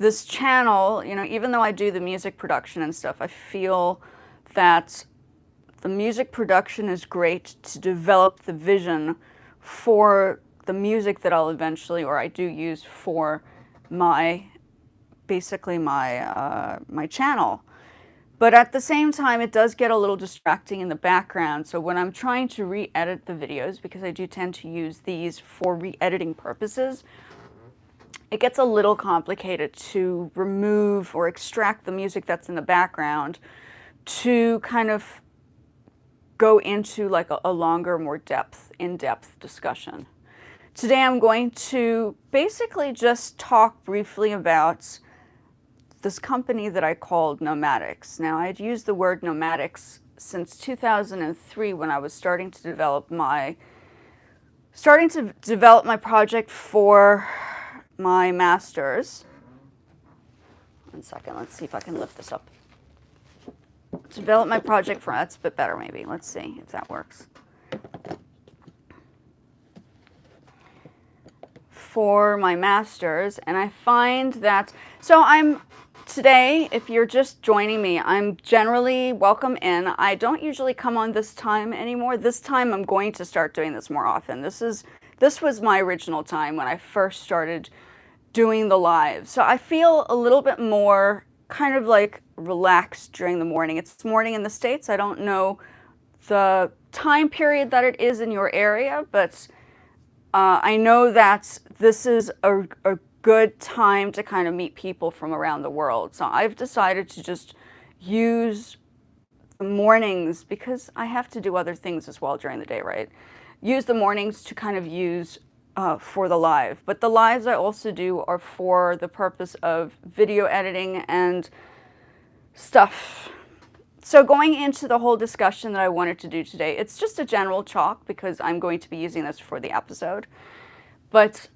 this channel, you know, even though I do the music production and stuff, I feel that the music production is great to develop the vision for the music that I'll eventually, or I do use for my, basically my channel. But at the same time, it does get a little distracting in the background. So when I'm trying to re-edit the videos, because I do tend to use these for re-editing purposes, it gets a little complicated to remove or extract the music that's in the background to kind of go into like a longer, more in-depth discussion. Today I'm going to basically just talk briefly about this company that I called Nomadixx. Now, I'd used the word Nomadixx since 2003 when I was starting to develop my project for my master's. One second, let's see if I can lift this up. Develop my project for, that's a bit better maybe. Let's see if that works. For my master's, and I find that, so today, if you're just joining me, I'm generally welcome in. I don't usually come on this time anymore. This time I'm going to start doing this more often. This was my original time when I first started doing the live. So I feel a little bit more kind of like relaxed during the morning. It's morning in the States. I don't know the time period that it is in your area, but I know that this is a good time to kind of meet people from around the world. So I've decided to just use the mornings, because I have to do other things as well during the day, right? Use the mornings to kind of use for the live. But the lives I also do are for the purpose of video editing and stuff. So going into the whole discussion that I wanted to do today, it's just a general talk because I'm going to be using this for the episode. But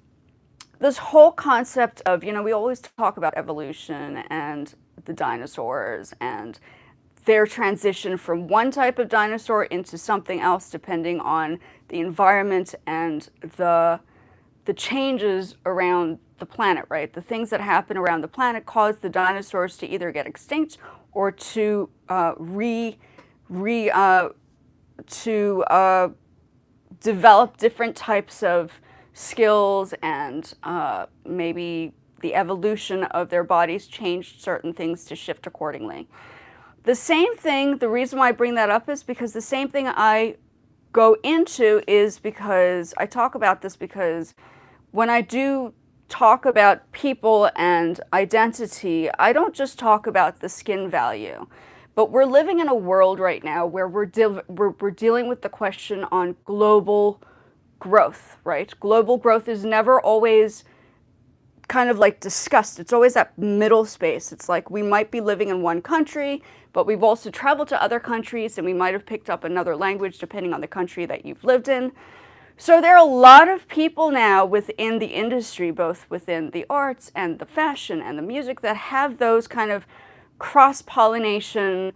this whole concept of, you know, we always talk about evolution and the dinosaurs and their transition from one type of dinosaur into something else depending on the environment and the changes around the planet, right? The things that happen around the planet cause the dinosaurs to either get extinct or to develop different types of skills, and maybe the evolution of their bodies changed certain things to shift accordingly. The same thing, the reason why I bring that up is because the same thing I go into is because I talk about this because when I do talk about people and identity, I don't just talk about the skin value. But we're living in a world right now where we're dealing with the question on global growth, right? Global growth is never always kind of like discussed. It's always that middle space. It's like we might be living in one country, but we've also traveled to other countries and we might have picked up another language depending on the country that you've lived in. So there are a lot of people now within the industry, both within the arts and the fashion and the music, that have those kind of cross-pollination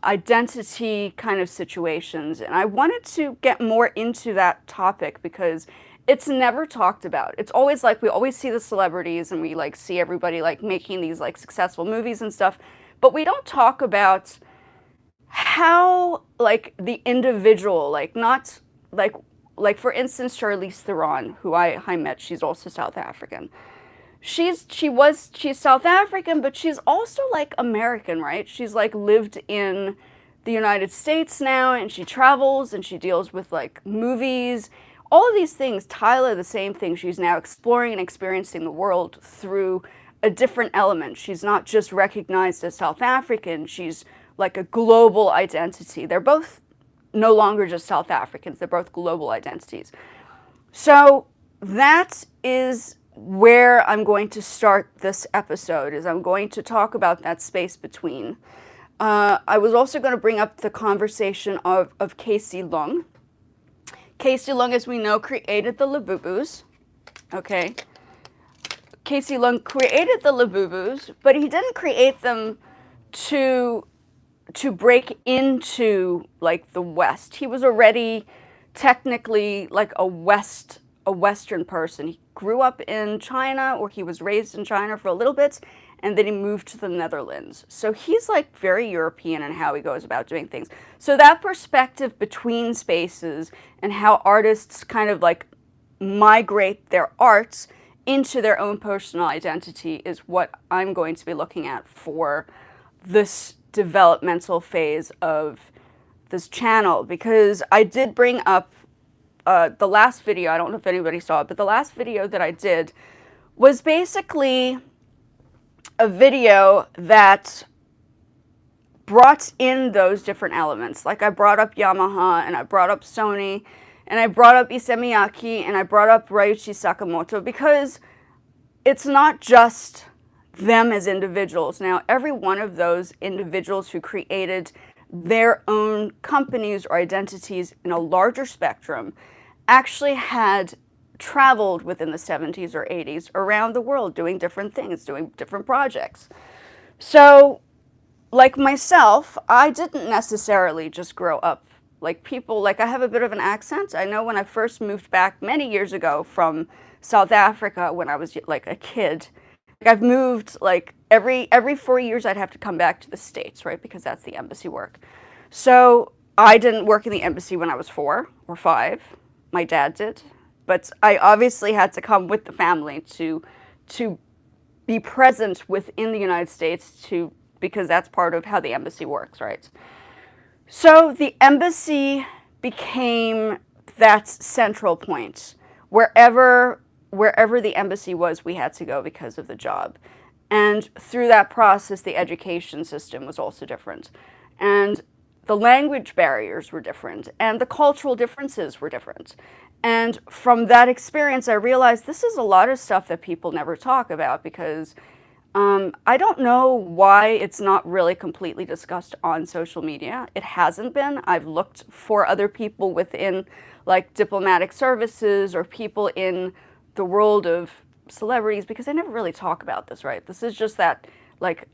identity kind of situations. And I wanted to get more into that topic because it's never talked about. It's always like, we always see the celebrities and we like see everybody like making these like successful movies and stuff, but we don't talk about how like the individual, like not like for instance, Charlize Theron, who I met, she's also South African. She's South African, but she's also like American, right? She's like lived in the United States now, and she travels and she deals with like movies, all of these things. Tyler, the same thing. She's now exploring and experiencing the world through a different element. She's not just recognized as South African. She's like a global identity. They're both no longer just South Africans. They're both global identities. So that is where I'm going to start this episode, is I'm going to talk about that space between. I was also going to bring up the conversation of Casey Lung. Casey Lung, as we know, created the Labubus. Okay. Casey Lung created the Labubus, but he didn't create them to break into like the West. He was already technically like a West a Western person. He grew up in China, or he was raised in China for a little bit, and then he moved to the Netherlands. So he's like very European in how he goes about doing things. So that perspective between spaces and how artists kind of like migrate their arts into their own personal identity is what I'm going to be looking at for this developmental phase of this channel. Because I did bring up the last video, I don't know if anybody saw it, but the last video that I did was basically a video that brought in those different elements. Like I brought up Yamaha, and I brought up Sony, and I brought up Issey Miyake, and I brought up Ryuichi Sakamoto, because it's not just them as individuals. Now, every one of those individuals who created their own companies or identities in a larger spectrum actually had traveled within the 70s or 80s around the world doing different things, doing different projects. So, like myself, I didn't necessarily just grow up like people. Like, I have a bit of an accent. I know when I first moved back many years ago from South Africa when I was like a kid, like I've moved like every 4 years I'd have to come back to the States, right? Because that's the embassy work. So I didn't work in the embassy when I was 4 or 5. My dad did. But I obviously had to come with the family to be present within the United States because that's part of how the embassy works, right? So the embassy became that central point. Wherever the embassy was, we had to go because of the job. And through that process, the education system was also different. And the language barriers were different, and the cultural differences were different. And from that experience, I realized this is a lot of stuff that people never talk about, because I don't know why it's not really completely discussed on social media. It hasn't been. I've looked for other people within like diplomatic services or people in the world of celebrities, because they never really talk about this, right? This is just that, like,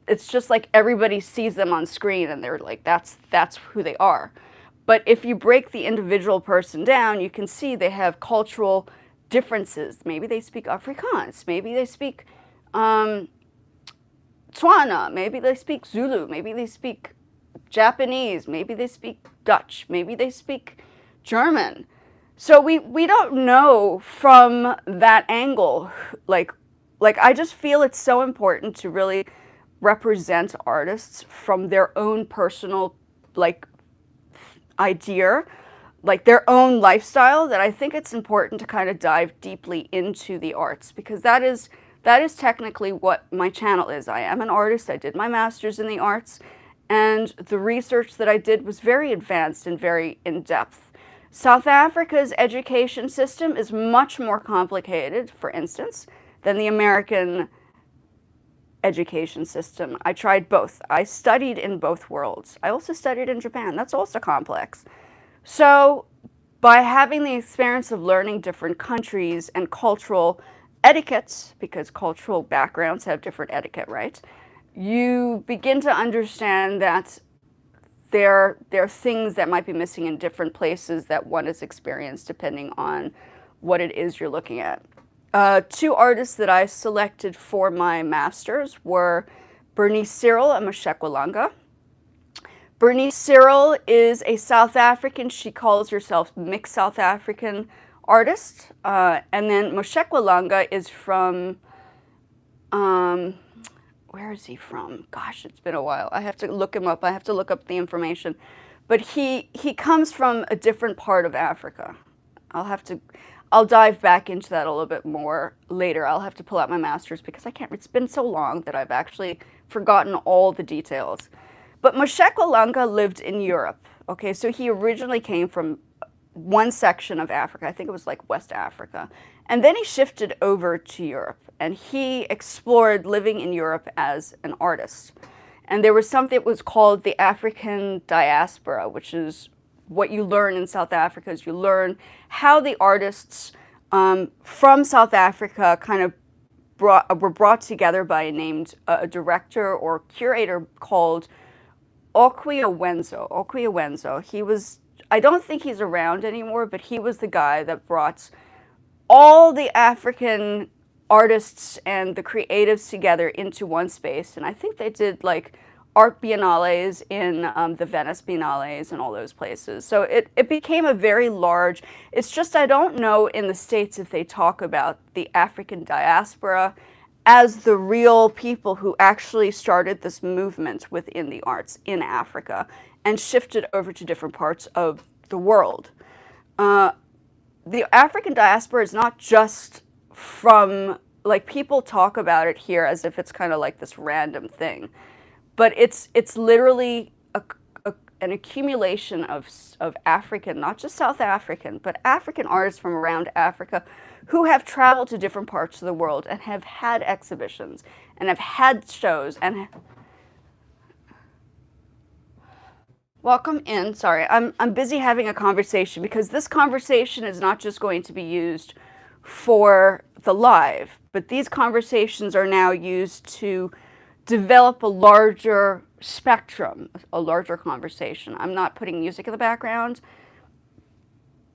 it's just like everybody sees them on screen and they're like, that's who they are. But if you break the individual person down, you can see they have cultural differences. Maybe they speak Afrikaans, maybe they speak Tswana, maybe they speak Zulu, maybe they speak Japanese, maybe they speak Dutch, maybe they speak German. So we don't know from that angle. Like I just feel it's so important to really represent artists from their own personal like idea, like their own lifestyle, that I think it's important to kind of dive deeply into the arts, because that is technically what my channel is. I am an artist. I did my master's in the arts, and the research that I did was very advanced and very in-depth. South Africa's education system is much more complicated, for instance, than the American education system. I tried both. I studied in both worlds. I also studied in Japan. That's also complex. So by having the experience of learning different countries and cultural etiquettes, because cultural backgrounds have different etiquette, right? You begin to understand that there are things that might be missing in different places that one has experienced depending on what it is you're looking at. 2 artists that I selected for my masters were Bernice Cyril and Mashekwa. Bernice Cyril is a South African. She calls herself mixed South African artist. And then Mashekwa is from, where is he from? Gosh, it's been a while. I have to look him up. I have to look up the information. But he comes from a different part of Africa. I'll dive back into that a little bit more later. I'll have to pull out my master's because I can't, it's been so long that I've actually forgotten all the details. But Mashekwa lived in Europe. Okay, so he originally came from one section of Africa. I think it was like West Africa. And then he shifted over to Europe, and he explored living in Europe as an artist. And there was something that was called the African diaspora, which is what you learn in South Africa. Is you learn how the artists from South Africa kind of were brought together by a director or curator called Okwewenzo. He was, I don't think he's around anymore, but he was the guy that brought all the African artists and the creatives together into one space. And I think they did like art biennales in the Venice biennales and all those places. So it became a very large, it's just I don't know in the States if they talk about the African diaspora as the real people who actually started this movement within the arts in Africa and shifted over to different parts of the world. The African diaspora is not just from, like, people talk about it here as if it's kind of like this random thing, but it's literally an accumulation of African, not just South African, but African artists from around Africa who have traveled to different parts of the world and have had exhibitions and have had shows and welcome in. Sorry, I'm busy having a conversation because this conversation is not just going to be used for the live, but these conversations are now used to develop a larger spectrum, a larger conversation. I'm not putting music in the background.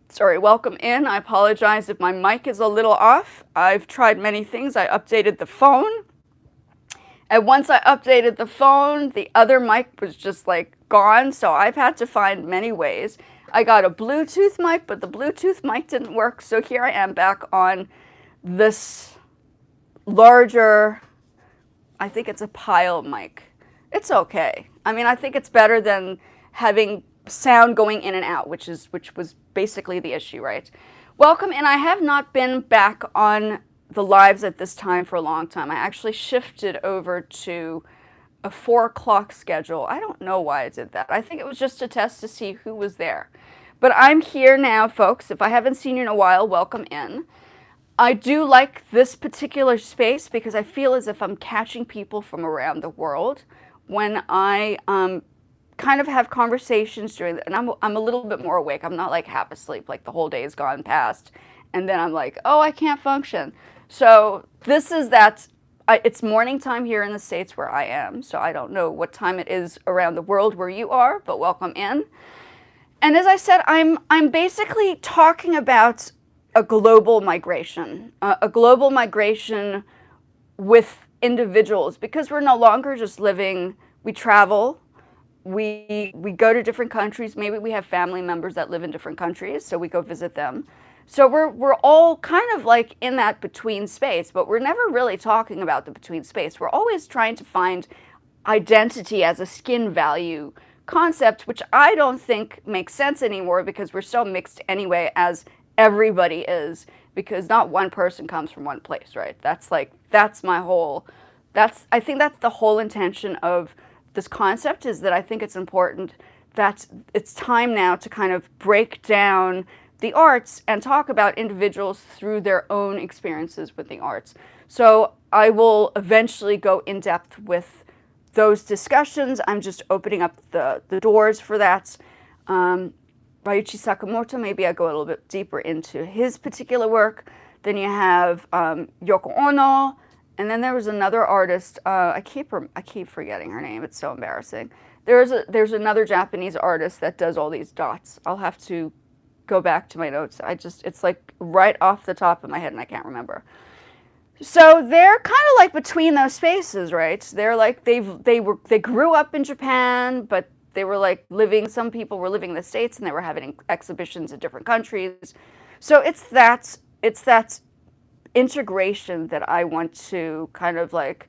Sorry, welcome in. I apologize if my mic is a little off. I've tried many things. I updated the phone. And once I updated the phone, the other mic was just like gone. So I've had to find many ways. I got a Bluetooth mic, but the Bluetooth mic didn't work. So here I am back on this larger, I think it's a pile mic. It's okay. I mean, I think it's better than having sound going in and out, which was basically the issue, right? Welcome, and I have not been back on the lives at this time for a long time. I actually shifted over to a 4 o'clock schedule. I don't know why I did that. I think it was just a test to see who was there. But I'm here now, folks. If I haven't seen you in a while, welcome in. I do like this particular space because I feel as if I'm catching people from around the world when I kind of have conversations during, and I'm a little bit more awake. I'm not like half asleep, like the whole day has gone past, and then I'm like, oh, I can't function. So this is that. It's morning time here in the States where I am, so I don't know what time it is around the world where you are, but welcome in. And as I said, I'm basically talking about a global migration with individuals, because we're no longer just living, we travel, we go to different countries, maybe we have family members that live in different countries, so we go visit them. So we're all kind of like in that between space, but we're never really talking about the between space. We're always trying to find identity as a skin value concept, which I don't think makes sense anymore because we're so mixed anyway, as everybody is, because not one person comes from one place, right? I think that's the whole intention of this concept, is that I think it's important that it's time now to kind of break down the arts and talk about individuals through their own experiences with the arts. So I will eventually go in depth with those discussions. I'm just opening up the doors for that. Ryuichi Sakamoto, maybe I go a little bit deeper into his particular work. Then you have Yoko Ono, and then there was another artist. I keep forgetting her name. It's so embarrassing. There's another Japanese artist that does all these dots. I'll have to go back to my notes. It's like right off the top of my head and I can't remember. So they're kind of like between those spaces, right? They're like they grew up in Japan, but they were like some people were living in the States and they were having exhibitions in different countries. So it's that integration that I want to kind of like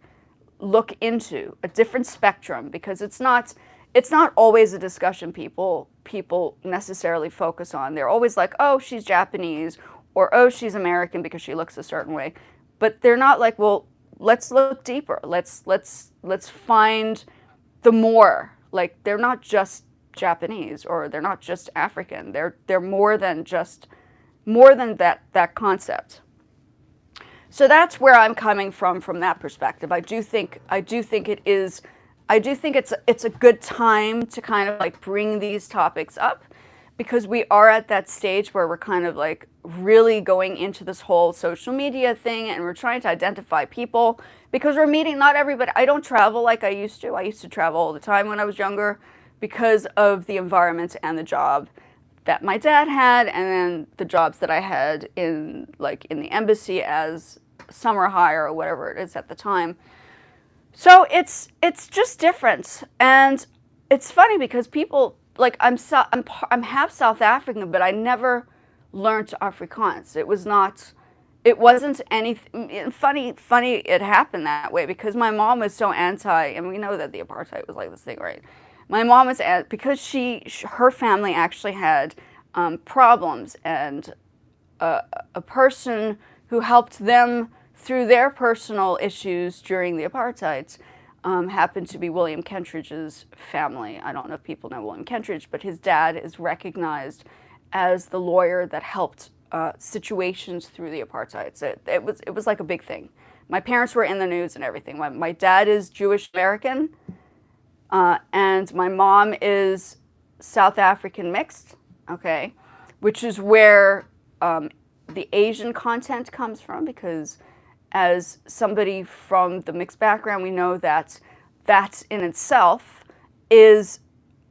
look into, a different spectrum, because it's not always a discussion people necessarily focus on. They're always like, oh, she's Japanese, or oh, she's American because she looks a certain way. But they're not like, well, let's look deeper. Let's find the more. Like, they're not just Japanese or they're not just African. They're more than that concept. So that's where I'm coming from that perspective. I do think it's a good time to kind of like bring these topics up, because we are at that stage where we're kind of like really going into this whole social media thing, and we're trying to identify people because we're meeting not everybody. I don't travel like I used to. I used to travel all the time when I was younger because of the environment and the job. that my dad had, and then the jobs that I had in the embassy as summer hire or whatever it is at the time. So it's just different, and it's funny because people like I'm half South African, but I never learned Afrikaans. It wasn't anything funny. It happened that way because my mom was so anti, and we know that the apartheid was like this thing, right? My mom was because her family actually had problems, and a person who helped them through their personal issues during the apartheid happened to be William Kentridge's family. I don't know if people know William Kentridge, but his dad is recognized as the lawyer that helped situations through the apartheid. So it was like a big thing. My parents were in the news and everything. My dad is Jewish American, and my mom is South African mixed, okay, which is where the Asian content comes from, because as somebody from the mixed background, we know that that in itself is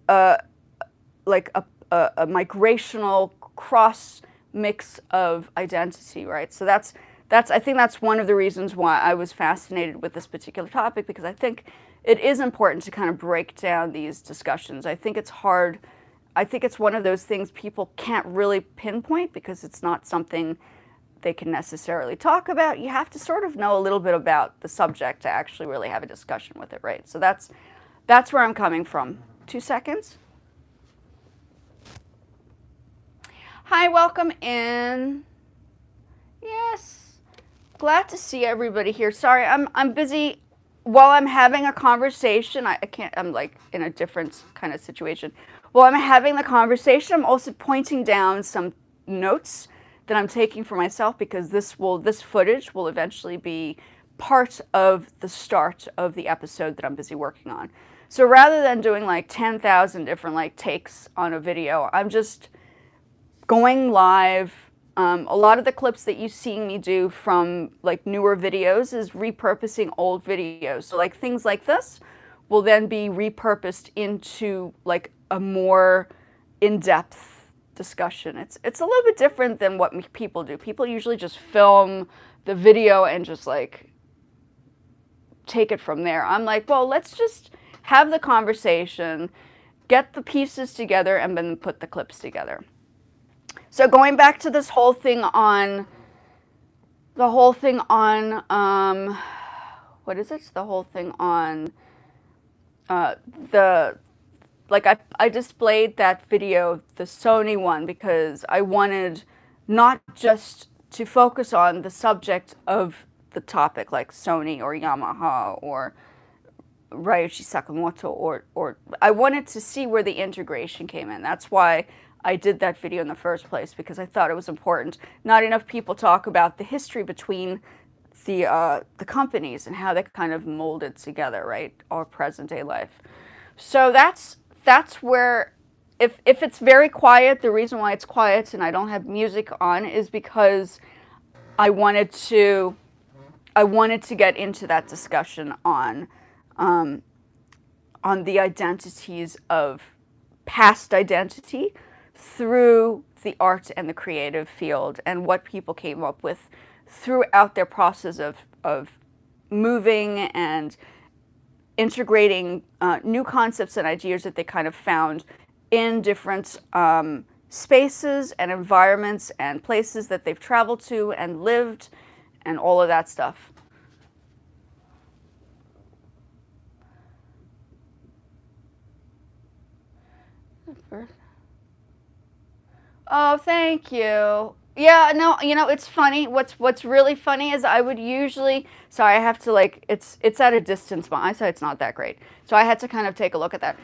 like a migrational cross mix of identity, right? So I think that's one of the reasons why I was fascinated with this particular topic, because I think it is important to kind of break down these discussions. I think it's hard. I think it's one of those things people can't really pinpoint because it's not something they can necessarily talk about. You have to sort of know a little bit about the subject to actually really have a discussion with it, right? So that's where I'm coming from. 2 seconds. Hi, welcome in. Yes, glad to see everybody here. Sorry, I'm busy while I'm having a conversation. I can't. I'm like in a different kind of situation. While I'm having the conversation, I'm also pointing down some notes that I'm taking for myself, because this footage will eventually be part of the start of the episode that I'm busy working on. So rather than doing like 10,000 different like takes on a video, I'm just going live. A lot of the clips that you see me do from like newer videos is repurposing old videos. So like things like this will then be repurposed into like a more in-depth discussion. It's a little bit different than what people do. People usually just film the video and just like take it from there. I'm like, well, let's just have the conversation, get the pieces together, and then put the clips together. So going back to this whole thing on what is it? The whole thing on I displayed that video, the Sony one, because I wanted not just to focus on the subject of the topic, like Sony or Yamaha or Ryuichi Sakamoto, or I wanted to see where the integration came in. That's why I did that video in the first place, because I thought it was important. Not enough people talk about the history between the companies and how they kind of molded together, right, our present day life. So that's where, if it's very quiet, the reason why it's quiet and I don't have music on is because I wanted to get into that discussion on the identities of past identity through the art and the creative field, and what people came up with throughout their process of moving and integrating new concepts and ideas that they kind of found in different spaces and environments and places that they've traveled to and lived and all of that stuff. Oh, thank you. Yeah, no, it's funny. What's really funny is I would usually, sorry, I have to like, it's at a distance. My eyesight's not that great, so I had to kind of take a look at that.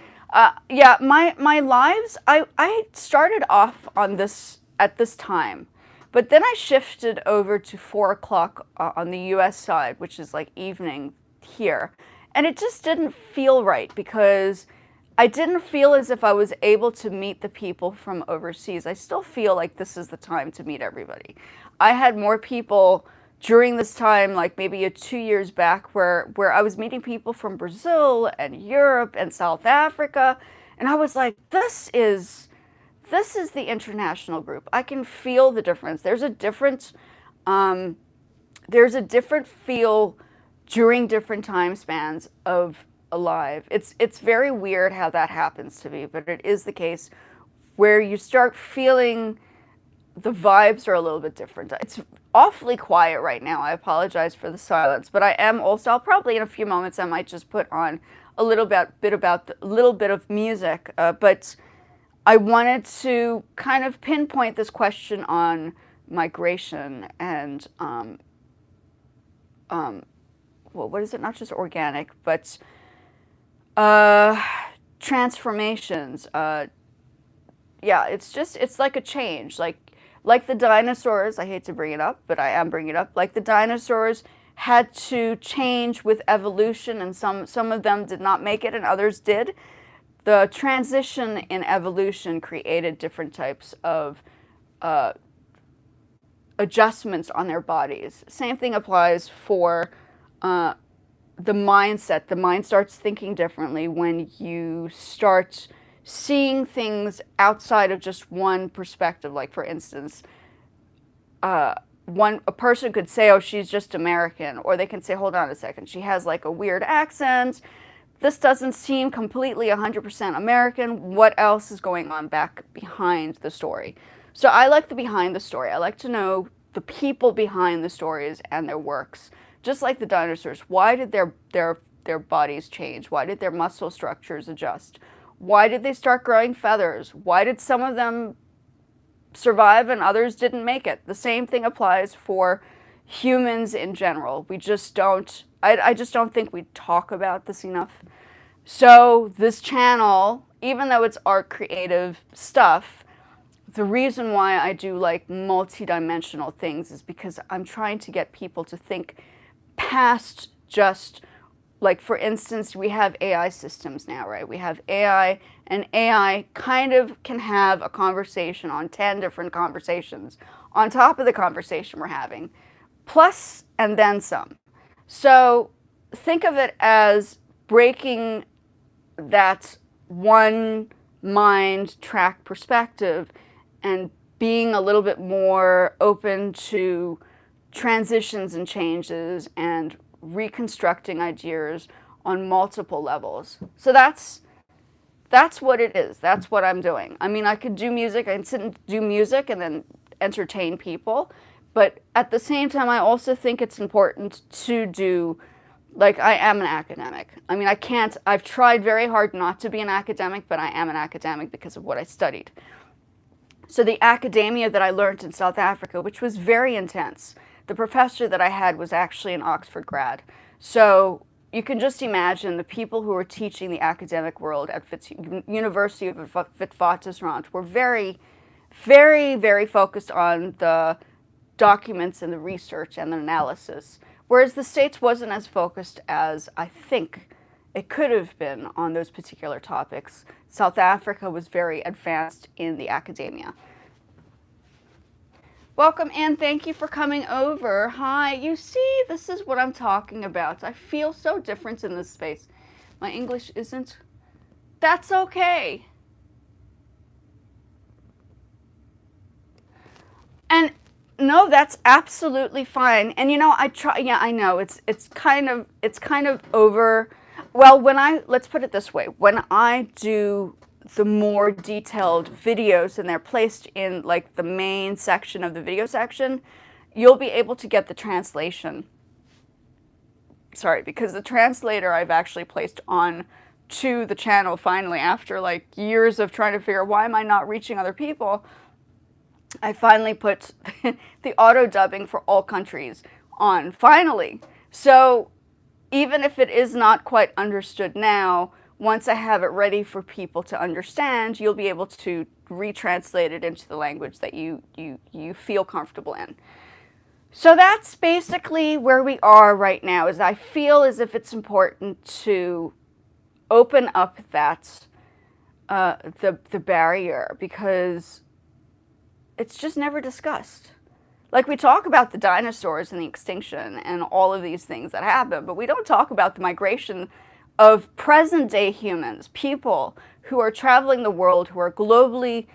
Yeah, my lives, I started off on this at this time, but then I shifted over to 4 o'clock on the U.S. side, which is like evening here, and it just didn't feel right, because I didn't feel as if I was able to meet the people from overseas. I still feel like this is the time to meet everybody. I had more people during this time, like maybe 2 years back, where I was meeting people from Brazil and Europe and South Africa, and I was like, this is This is the international group. I can feel the difference. There's a different feel during different time spans of alive. It's very weird how that happens to me, but it is the case where you start feeling the vibes are a little bit different. It's awfully quiet right now. I apologize for the silence, but I am also, I'll probably in a few moments, I might just put on a little bit of music, but I wanted to kind of pinpoint this question on migration and, well, what is it? Not just organic, but transformations. Yeah, it's like a change. Like the dinosaurs, I hate to bring it up, but I am bringing it up. Like the dinosaurs had to change with evolution, and some of them did not make it and others did. The transition in evolution created different types of adjustments on their bodies. Same thing applies for the mindset. The mind starts thinking differently when you start seeing things outside of just one perspective. Like, for instance, a person could say, oh, she's just American, or they can say, hold on a second, she has like a weird accent. This doesn't seem completely 100% American. What else is going on back behind the story? So I like the behind the story. I like to know the people behind the stories and their works. Just like the dinosaurs, why did their bodies change? Why did their muscle structures adjust? Why did they start growing feathers? Why did some of them survive and others didn't make it? The same thing applies for humans in general. We just don't, I just don't think we talk about this enough. So this channel, even though it's art creative stuff, the reason why I do like multi-dimensional things is because I'm trying to get people to think past just, like, for instance, we have AI systems now, right? We have AI, and AI kind of can have a conversation on 10 different conversations on top of the conversation we're having, plus and then some. So think of it as breaking that one mind track perspective and being a little bit more open to transitions and changes and reconstructing ideas on multiple levels. So that's what it is. That's what I'm doing. I mean, I could do music, I can sit and do music and then entertain people, but at the same time, I also think it's important to do, like, I am an academic. I mean, I've tried very hard not to be an academic, but I am an academic because of what I studied. So the academia that I learned in South Africa, which was very intense, the professor that I had was actually an Oxford grad. So you can just imagine the people who were teaching the academic world at University of Witwatersrand were very, very, very focused on the documents and the research and the analysis, whereas the States wasn't as focused as I think it could have been on those particular topics. South Africa was very advanced in the academia. Welcome and thank you for coming over. Hi, you see, this is what I'm talking about. I feel so different in this space. My English isn't. That's okay. And no, that's absolutely fine. And you know, I know it's kind of over. Well, let's put it this way, when I do the more detailed videos and they're placed in like the main section of the video section, you'll be able to get the translation. Sorry, because the translator I've actually placed on to the channel finally after like years of trying to figure out why am I not reaching other people. I finally put the auto dubbing for all countries on, finally. So even if it is not quite understood now, once I have it ready for people to understand, you'll be able to retranslate it into the language that you feel comfortable in. So that's basically where we are right now, is I feel as if it's important to open up that, the barrier, because it's just never discussed. Like, we talk about the dinosaurs and the extinction and all of these things that happen, but we don't talk about the migration of present-day humans, people who are traveling the world, who are globally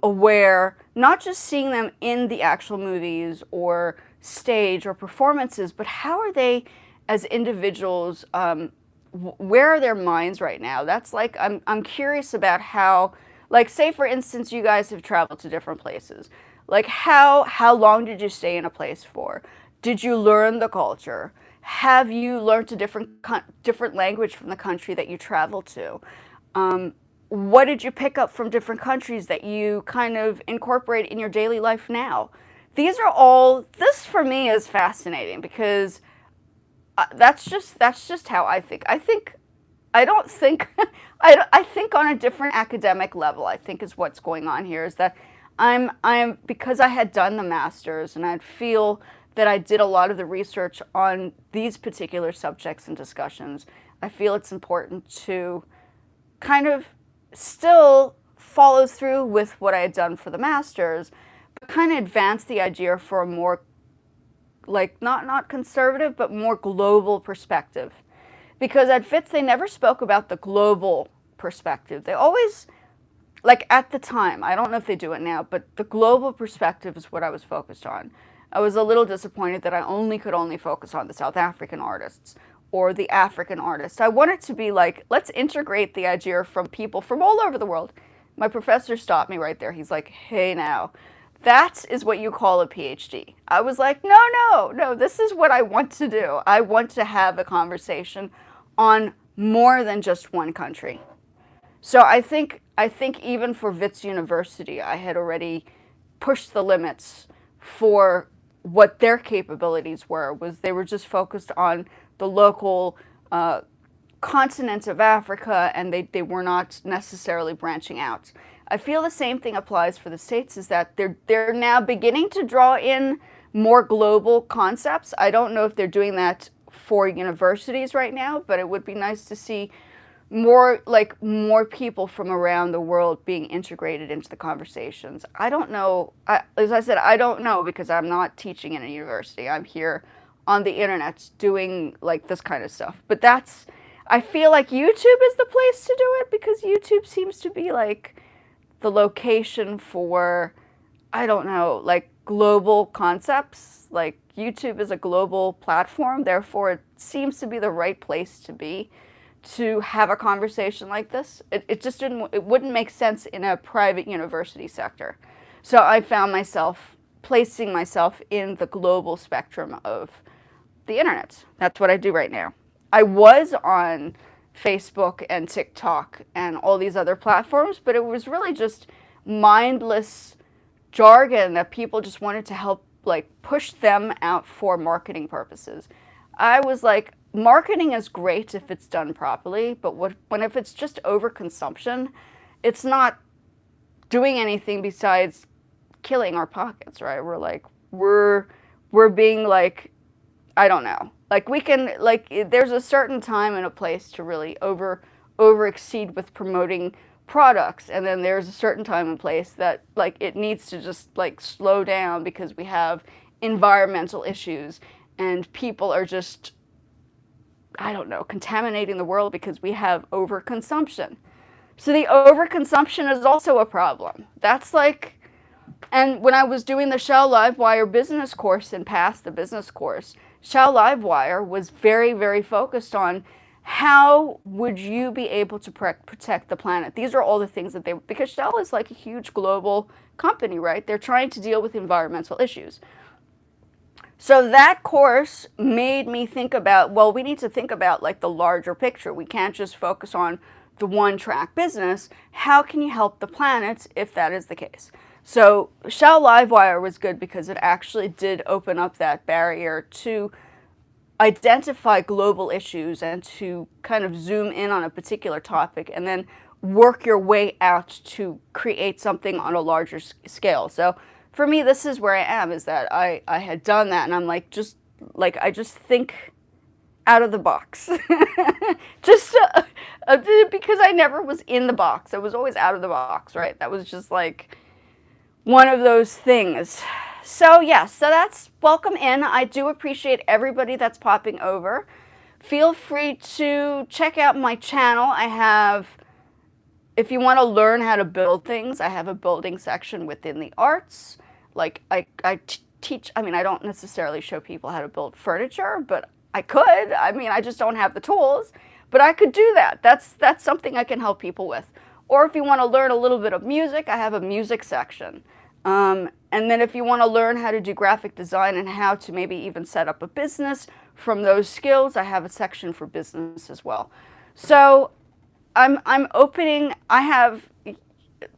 aware, not just seeing them in the actual movies or stage or performances, but how are they as individuals, where are their minds right now? That's like, I'm curious about how, like, say for instance, you guys have traveled to different places. Like, how long did you stay in a place for? Did you learn the culture? Have you learned a different language from the country that you traveled to? What did you pick up from different countries that you kind of incorporate in your daily life now? These are all, this for me is fascinating because that's just how I think. I don't think, I think on a different academic level, I think is what's going on here, is that because I had done the master's and I'd feel that I did a lot of the research on these particular subjects and discussions, I feel it's important to kind of still follow through with what I had done for the master's, but kind of advance the idea for a more, like, not conservative, but more global perspective. Because at FITS, they never spoke about the global perspective. They always, like at the time, I don't know if they do it now, but the global perspective is what I was focused on. I was a little disappointed that I could only focus on the South African artists or the African artists. I wanted to be like, let's integrate the idea from people from all over the world. My professor stopped me right there. He's like, hey now, that is what you call a PhD. I was like, no, this is what I want to do. I want to have a conversation on more than just one country. So I think even for Wits University, I had already pushed the limits for what their capabilities were. They were just focused on the local continent of Africa, and they were not necessarily branching out. I feel the same thing applies for the States, is that they're now beginning to draw in more global concepts. I don't know if they're doing that for universities right now, but it would be nice to see more people from around the world being integrated into the conversations. I don't know, as I said, I don't know because I'm not teaching in a university. I'm here on the internet doing like this kind of stuff. But I feel like YouTube is the place to do it because YouTube seems to be like the location for, I don't know, like global concepts. Like YouTube is a global platform, therefore it seems to be the right place to be to have a conversation like this. It wouldn't make sense in a private university sector. So I found myself placing myself in the global spectrum of the internet. That's what I do right now. I was on Facebook and TikTok and all these other platforms, but it was really just mindless jargon that people just wanted to help like push them out for marketing purposes. I was like, marketing is great if it's done properly, but if it's just overconsumption, it's not doing anything besides killing our pockets, right? We're being like, I don't know. Like we can, like there's a certain time and a place to really over exceed with promoting products, and then there's a certain time and place that like it needs to just like slow down because we have environmental issues and people are just, I don't know, contaminating the world because we have overconsumption. So the overconsumption is also a problem. That's like, and when I was doing the Shell Livewire business course and passed the business course, Shell Livewire was very, very focused on how would you be able to protect the planet. These are all the things that because Shell is like a huge global company, right? They're trying to deal with environmental issues. So that course made me think about, well, we need to think about like the larger picture. We can't just focus on the one-track business. How can you help the planet if that is the case? So Shell Livewire was good because it actually did open up that barrier to identify global issues and to kind of zoom in on a particular topic and then work your way out to create something on a larger scale. So for me, this is where I am, is that I had done that and I'm like, I just think out of the box. Just because I never was in the box. I was always out of the box, right? That was just like one of those things. So yeah, so that's welcome in. I do appreciate everybody that's popping over. Feel free to check out my channel. I have if you want to learn how to build things, I have a building section within the arts. Like I teach, I mean, I don't necessarily show people how to build furniture, but I could. I mean, I just don't have the tools, but I could do that. That's something I can help people with. Or if you want to learn a little bit of music, I have a music section. And then if you want to learn how to do graphic design and how to maybe even set up a business from those skills, I have a section for business as well. So I'm opening, I have,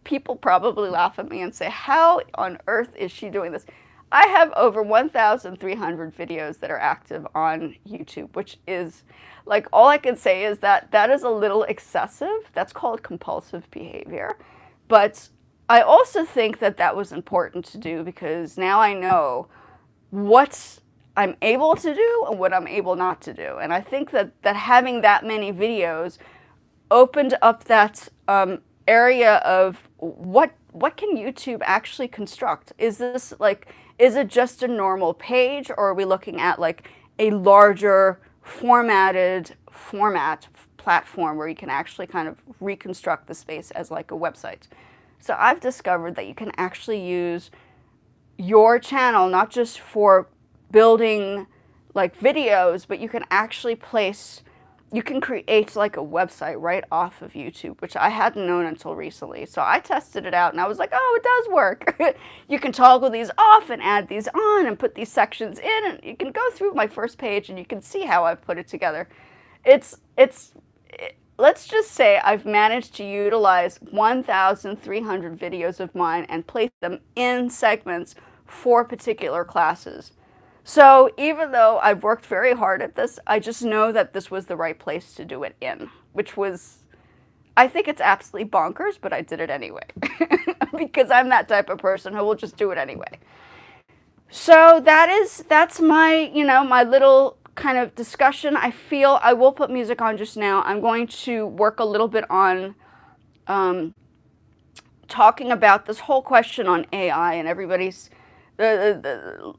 people probably laugh at me and say, how on earth is she doing this? I have over 1,300 videos that are active on YouTube, which is, like, all I can say is that that is a little excessive. That's called compulsive behavior. But I also think that that was important to do because now I know what I'm able to do and what I'm able not to do. And I think that having that many videos opened up that area of what can YouTube actually construct? Is this like, is it just a normal page, or are we looking at like a larger format platform where you can actually kind of reconstruct the space as like a website? So I've discovered that you can actually use your channel not just for building like videos, but you can actually you can create like a website right off of YouTube, which I hadn't known until recently. So I tested it out and I was like, oh, it does work. You can toggle these off and add these on and put these sections in, and you can go through my first page and you can see how I've put it together. Let's just say I've managed to utilize 1,300 videos of mine and place them in segments for particular classes. So even though I've worked very hard at this, I just know that this was the right place to do it in, which was, I think it's absolutely bonkers, but I did it anyway. Because I'm that type of person who will just do it anyway. So that's my, my little kind of discussion. I feel I will put music on just now. I'm going to work a little bit on talking about this whole question on AI, and everybody's the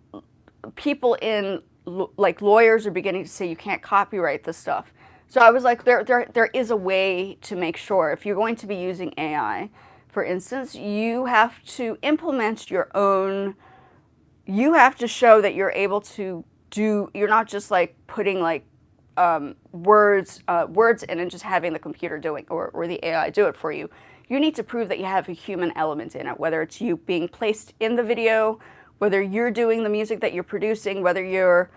people in like lawyers are beginning to say you can't copyright this stuff. So I was like, there is a way to make sure if you're going to be using AI, for instance, you have to implement your own. You have to show that you're able to do. You're not just like putting like words in and just having the computer doing or the AI do it for you. You need to prove that you have a human element in it, whether it's you being placed in the video, whether you're doing the music that you're producing, whether you're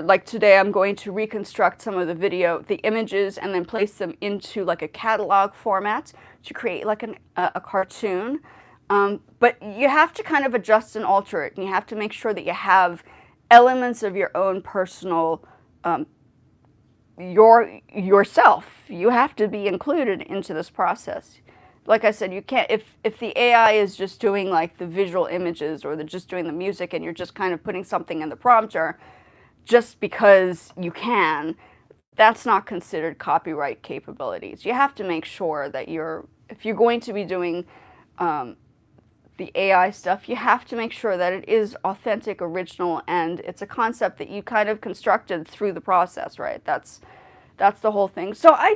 like today, I'm going to reconstruct some of the images and then place them into like a catalog format to create like a cartoon. But you have to kind of adjust and alter it, and you have to make sure that you have elements of your own personal, yourself. You have to be included into this process. Like I said, you can't, if the AI is just doing like the visual images or they're just doing the music and you're just kind of putting something in the prompter just because you can, that's not considered copyright capabilities. You have to make sure that if you're going to be doing the AI stuff, you have to make sure that it is authentic, original, and it's a concept that you kind of constructed through the process, right? That's the whole thing. So I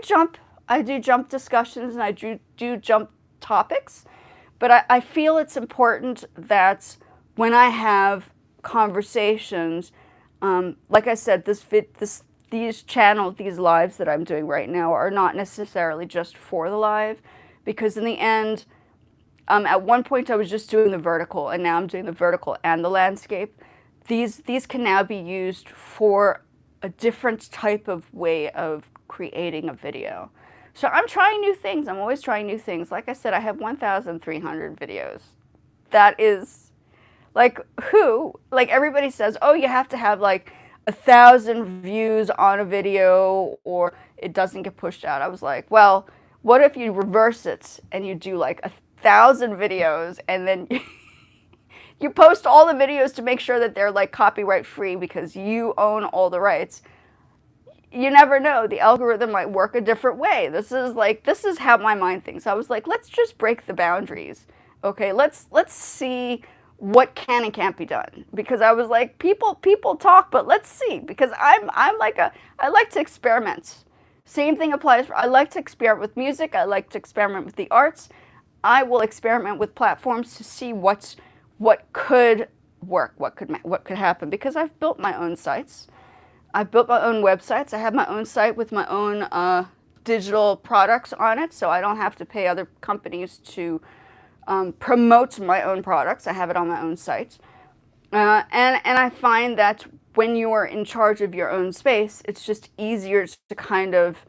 do jump discussions and I do jump topics, but I feel it's important that when I have conversations, like I said, these lives that I'm doing right now are not necessarily just for the live, because in the end, at one point I was just doing the vertical, and now I'm doing the vertical and the landscape. These can now be used for a different type of way of creating a video. So I'm trying new things. I'm always trying new things. Like I said, I have 1,300 videos. That is, like, like everybody says, oh, you have to have like 1,000 views on a video or it doesn't get pushed out. I was like, well, what if you reverse it and you do like 1,000 videos and then you post all the videos to make sure that they're like copyright free because you own all the rights? You never know. The algorithm might work a different way. This is how my mind thinks. I was like, let's just break the boundaries. Okay, let's see what can and can't be done. Because I was like, people talk, but let's see. Because I like to experiment. Same thing applies for, I like to experiment with music, I like to experiment with the arts. I will experiment with platforms to see what could work, what could happen, because I've built my own sites. I've built my own websites. I have my own site with my own digital products on it, so I don't have to pay other companies to promote my own products. I have it on my own site. And I find that when you are in charge of your own space, it's just easier to kind of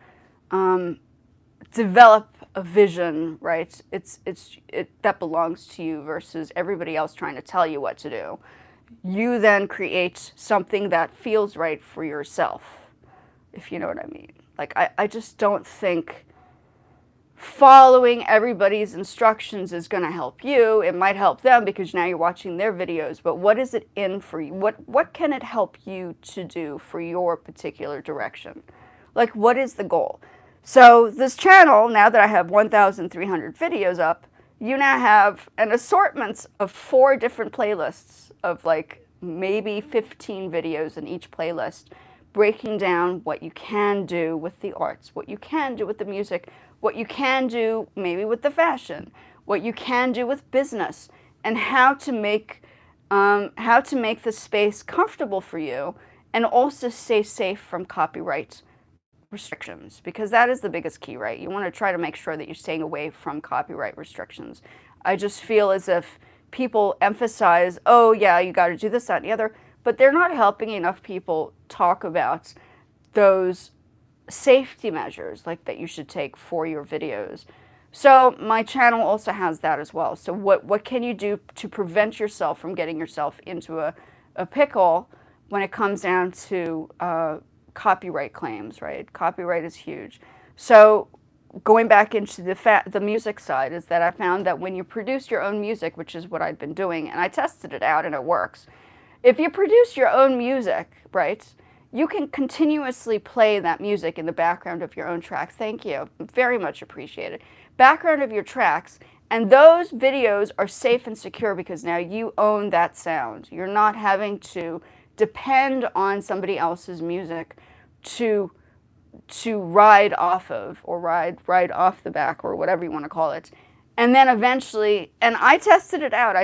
develop a vision, right? That belongs to you versus everybody else trying to tell you what to do. You then create something that feels right for yourself, if you know what I mean. Like, I just don't think following everybody's instructions is going to help you. It might help them because now you're watching their videos, but what is it in for you? What can it help you to do for your particular direction? Like, what is the goal? So this channel, now that I have 1,300 videos up, you now have an assortment of 4 different playlists of like maybe 15 videos in each playlist, breaking down what you can do with the arts, what you can do with the music, what you can do maybe with the fashion, what you can do with business, and how to make the space comfortable for you and also stay safe from copyright restrictions, because that is the biggest key, right? You want to try to make sure that you're staying away from copyright restrictions. I just feel as if people emphasize, oh yeah, you got to do this, that, and the other, but they're not helping enough people talk about those safety measures like that you should take for your videos. So my channel also has that as well. So what can you do to prevent yourself from getting yourself into a pickle when it comes down to copyright claims, right? Copyright is huge. So going back into the music side is that I found that when you produce your own music, which is what I've been doing, and I tested it out and it works. If you produce your own music, right, you can continuously play that music in the background of your own tracks. Thank you. Very much appreciated. Background of your tracks, and those videos are safe and secure because now you own that sound. You're not having to depend on somebody else's music to ride off of, or ride off the back, or whatever you want to call it. And then eventually, and I tested it out.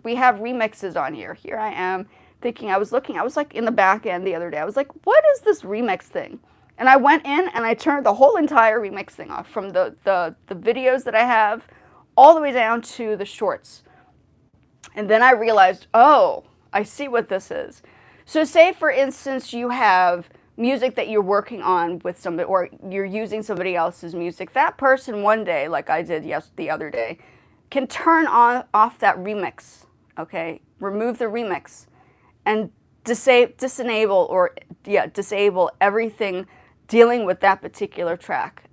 We have remixes on here. Here I am thinking, I was like in the back end the other day. I was like, what is this remix thing? And I went in and I turned the whole entire remix thing off, from the videos that I have all the way down to the shorts. And then I realized, oh, I see what this is. So say, for instance, you have music that you're working on with somebody, or you're using somebody else's music. That person one day, like I did the other day, can turn off that remix, okay? Remove the remix and disable everything dealing with that particular track.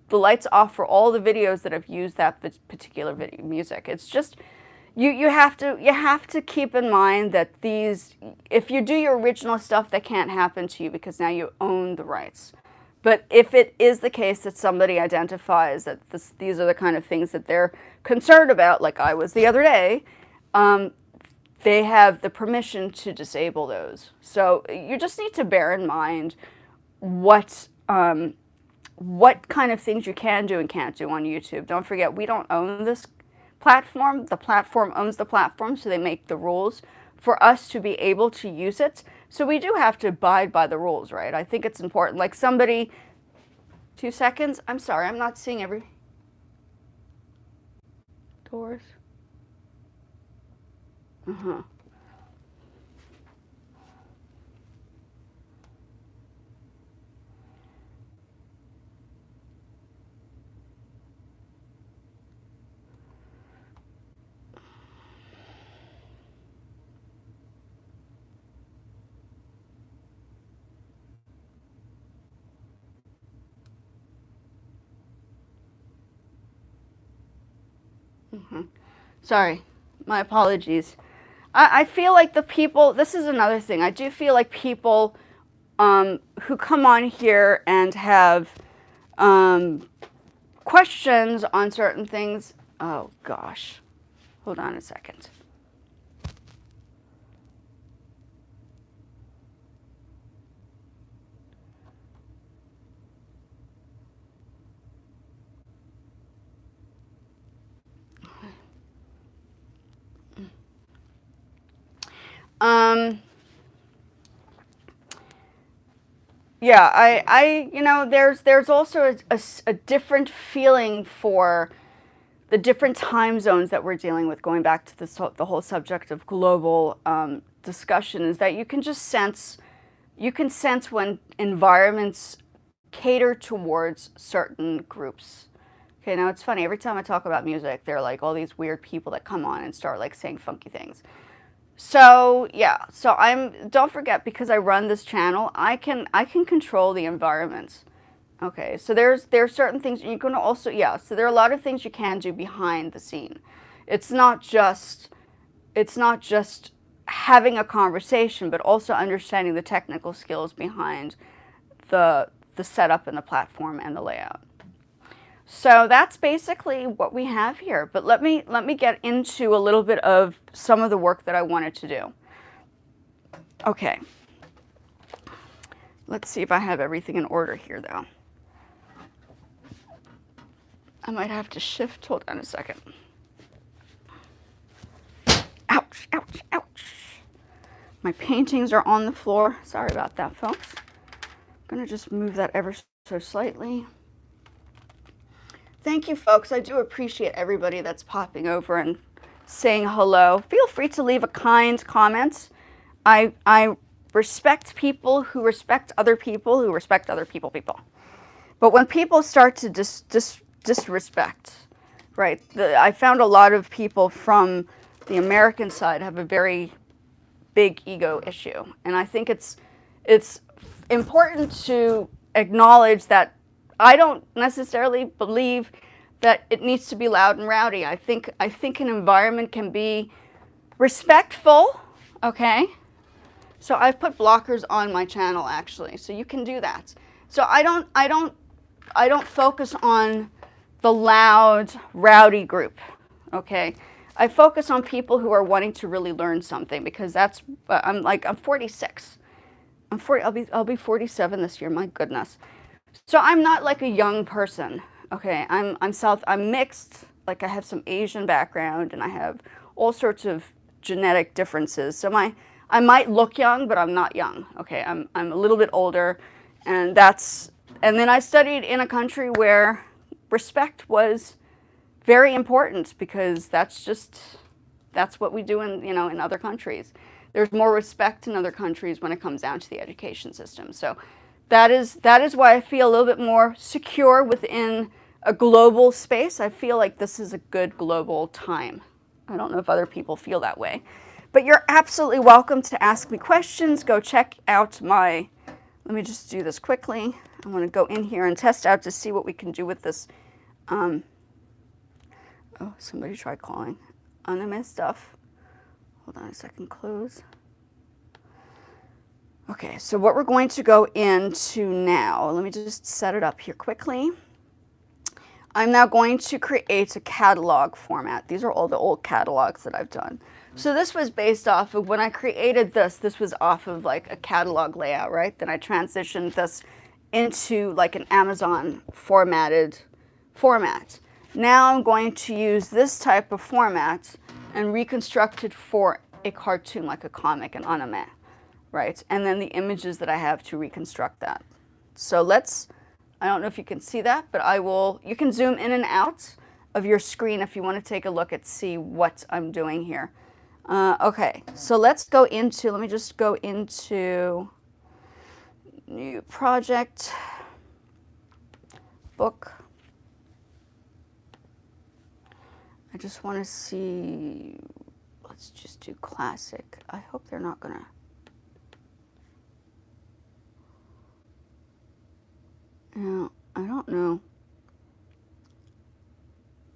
The light's off for all the videos that have used that particular video music. It's just, you have to keep in mind that if you do your original stuff, that can't happen to you because now you own the rights. But if it is the case that somebody identifies that these are the kind of things that they're concerned about, like I was the other day, they have the permission to disable those. So you just need to bear in mind what kind of things you can do and can't do on YouTube. Don't forget, we don't own this platform. The platform owns the platform, so they make the rules for us to be able to use it. So we do have to abide by the rules, right? I think it's important. Like somebody, 2 seconds. I'm sorry, I'm not seeing every doors. Uh-huh. Mm-hmm. Sorry, my apologies. I feel like the people, this is another thing, I do feel like people who come on here and have questions on certain things, oh gosh, hold on a second. Yeah, you know, there's also a different feeling for the different time zones that we're dealing with, going back to the whole subject of global discussion, is that you can just sense, when environments cater towards certain groups. Okay, now it's funny, every time I talk about music, there are like all these weird people that come on and start like saying funky things. So yeah, don't forget, because I run this channel, I can control the environment. Okay, so there's certain things you can also, yeah, so there are a lot of things you can do behind the scene. It's not just having a conversation, but also understanding the technical skills behind the setup and the platform and the layout. So that's basically what we have here. But let me get into a little bit of some of the work that I wanted to do. Okay. Let's see if I have everything in order here, though. I might have to shift. Hold on a second. Ouch, ouch, ouch. My paintings are on the floor. Sorry about that, folks. I'm going to just move that ever so slightly. Thank you, folks. I do appreciate everybody that's popping over and saying hello. Feel free to leave a kind comment. I respect people who respect other people who respect other people. But when people start to disrespect, right? I found a lot of people from the American side have a very big ego issue, and I think it's important to acknowledge that I don't necessarily believe that it needs to be loud and rowdy. I think an environment can be respectful, okay? So I've put blockers on my channel, actually, so you can do that. So I don't focus on the loud, rowdy group, okay? I focus on people who are wanting to really learn something, because that's, I'm 46. I'll be 47 this year, my goodness. So I'm not like a young person, okay? I'm mixed, like I have some Asian background and I have all sorts of genetic differences. So I might look young, but I'm not young, okay? I'm a little bit older, and then I studied in a country where respect was very important, because that's what we do in other countries. There's more respect in other countries when it comes down to the education system. So that is why I feel a little bit more secure within a global space. I feel like this is a good global time. I don't know if other people feel that way. But you're absolutely welcome to ask me questions. Go check out let me just do this quickly. I want to go in here and test out to see what we can do with this. Oh, somebody tried calling. Anime stuff. Hold on a second, close. Okay, so what we're going to go into now, let me just set it up here quickly. I'm now going to create a catalog format. These are all the old catalogs that I've done. So this was based off of, when I created this was off of like a catalog layout, right? Then I transitioned this into like an Amazon formatted format. Now I'm going to use this type of format and reconstruct it for a cartoon, like a comic, an anime, right? And then the images that I have to reconstruct that. So I don't know if you can see that, but you can zoom in and out of your screen if you want to take a look at see what I'm doing here. Okay, so let me just go into new project, book. I just want to see, let's just do classic. I hope they're not gonna. No, I don't know.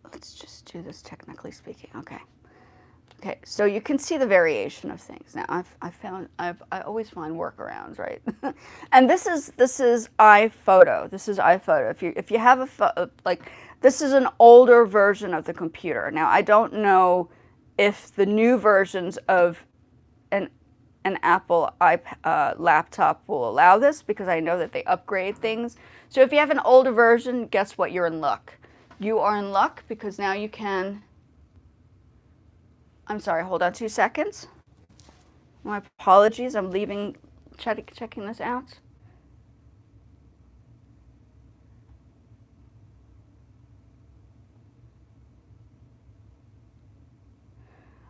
Let's just do this technically speaking. Okay. Okay, so you can see the variation of things. Now I always find workarounds, right? And this is iPhoto. This is iPhoto. If you have this is an older version of the computer. Now I don't know if the new versions of an Apple laptop will allow this, because I know that they upgrade things. So if you have an older version, guess what? You're in luck. You are in luck, because now you can. I'm sorry, hold on 2 seconds. My apologies, I'm leaving, checking this out.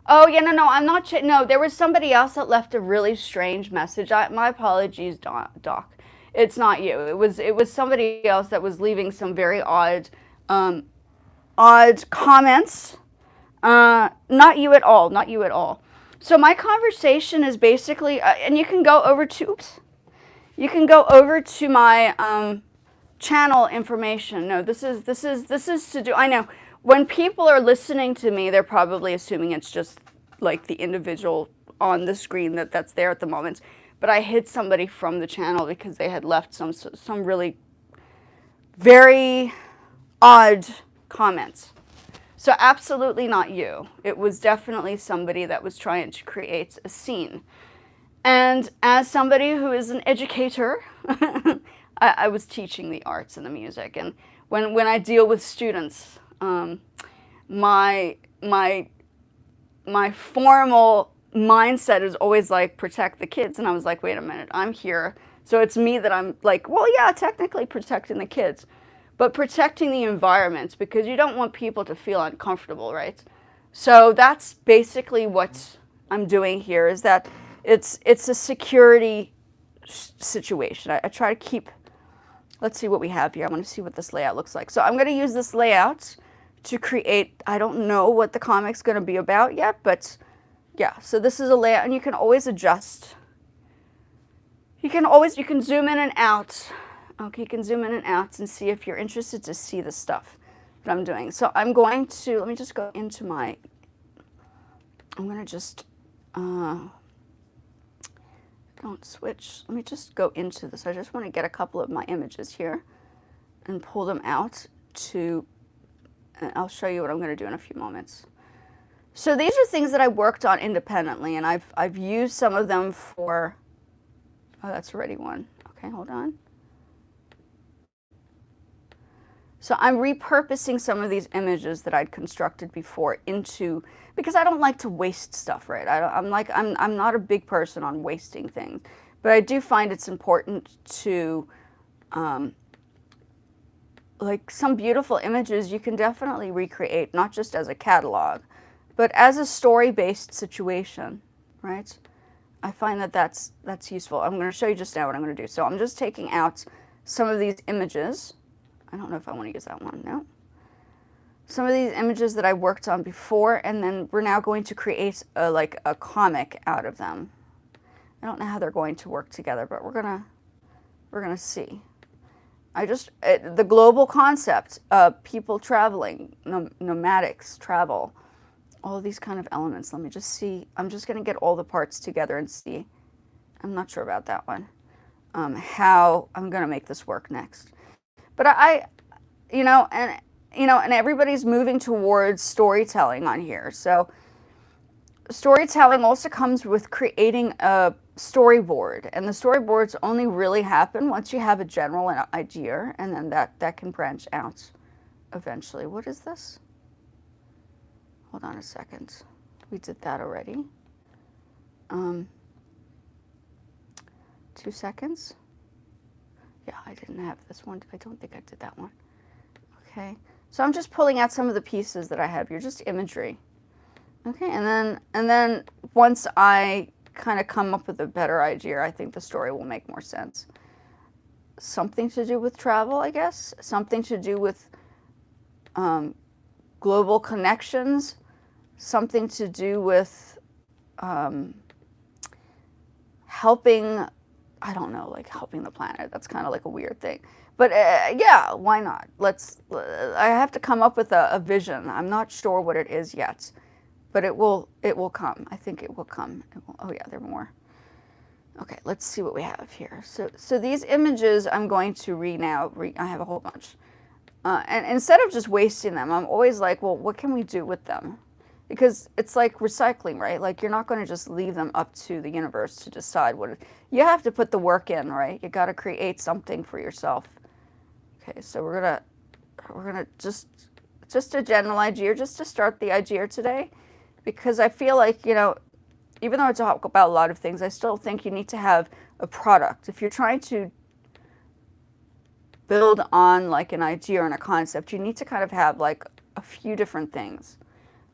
Oh, yeah, no, I'm not, no, there was somebody else that left a really strange message. My apologies, Doc. It's not you. It was somebody else that was leaving some very um, odd comments. Not you at all, not you at all. So my conversation is basically, and you can go over to, oops, you can go over to my channel information. No, this is to do. I know when people are listening to me, they're probably assuming it's just like the individual on the screen that's there at the moment. But I hid somebody from the channel because they had left some really very odd comments. So absolutely not you. It was definitely somebody that was trying to create a scene. And as somebody who is an educator, I was teaching the arts and the music. And when I deal with students, my formal mindset is always like, protect the kids. And I was like, wait a minute, I'm here. So it's me that I'm like, well, yeah, technically protecting the kids, but protecting the environment, because you don't want people to feel uncomfortable, right? So that's basically what I'm doing here, is that it's a security situation. I try to keep, let's see what we have here. I want to see what this layout looks like. So I'm going to use this layout to create, I don't know what the comic's going to be about yet, but yeah, so this is a layout, and you can always adjust. You can zoom in and out. Okay, you can zoom in and out and see if you're interested to see the stuff that I'm doing. So I'm going to, let me just go into my, I'm going to just, don't switch. Let me just go into this. I just want to get a couple of my images here and pull them out and I'll show you what I'm going to do in a few moments. So these are things that I worked on independently, and I've used some of them for, oh, that's already one. Okay, hold on. So I'm repurposing some of these images that I'd constructed before into, because I don't like to waste stuff, right? I'm not a big person on wasting things, but I do find it's important to, like some beautiful images you can definitely recreate, not just as a catalog, but as a story-based situation, right? I find that that's useful. I'm going to show you just now what I'm going to do. So I'm just taking out some of these images. I don't know if I want to use that one, no. Some of these images that I worked on before, and then we're now going to create like a comic out of them. I don't know how they're going to work together, but we're gonna see. The global concept, people traveling, nomadics, travel, all these kind of elements. Let me just see. I'm just gonna get all the parts together and see. I'm not sure about that one. How I'm gonna make this work next. But and everybody's moving towards storytelling on here. So storytelling also comes with creating a storyboard, and the storyboards only really happen once you have a general idea, and then that can branch out eventually. What is this? Hold on a second. We did that already. 2 seconds. Yeah, I didn't have this one. I don't think I did that one. Okay, so I'm just pulling out some of the pieces that I have here, just imagery. Okay, and then once I kind of come up with a better idea, I think the story will make more sense. Something to do with travel, I guess. Something to do with global connections. Something to do with helping, I don't know, like helping the planet. That's kind of like a weird thing. But yeah, why not? I have to come up with a vision. I'm not sure what it is yet, but it will come. I think it will come. Oh yeah, there are more. Okay, let's see what we have here. So these images I'm going to I have a whole bunch. And instead of just wasting them, I'm always like, well, what can we do with them? Because it's like recycling, right? Like you're not going to just leave them up to the universe to decide you have to put the work in, right? You got to create something for yourself. Okay, so we're gonna just a general idea, just to start the idea today, because I feel like, even though I talk about a lot of things, I still think you need to have a product. If you're trying to build on like an idea or a concept, you need to kind of have like a few different things.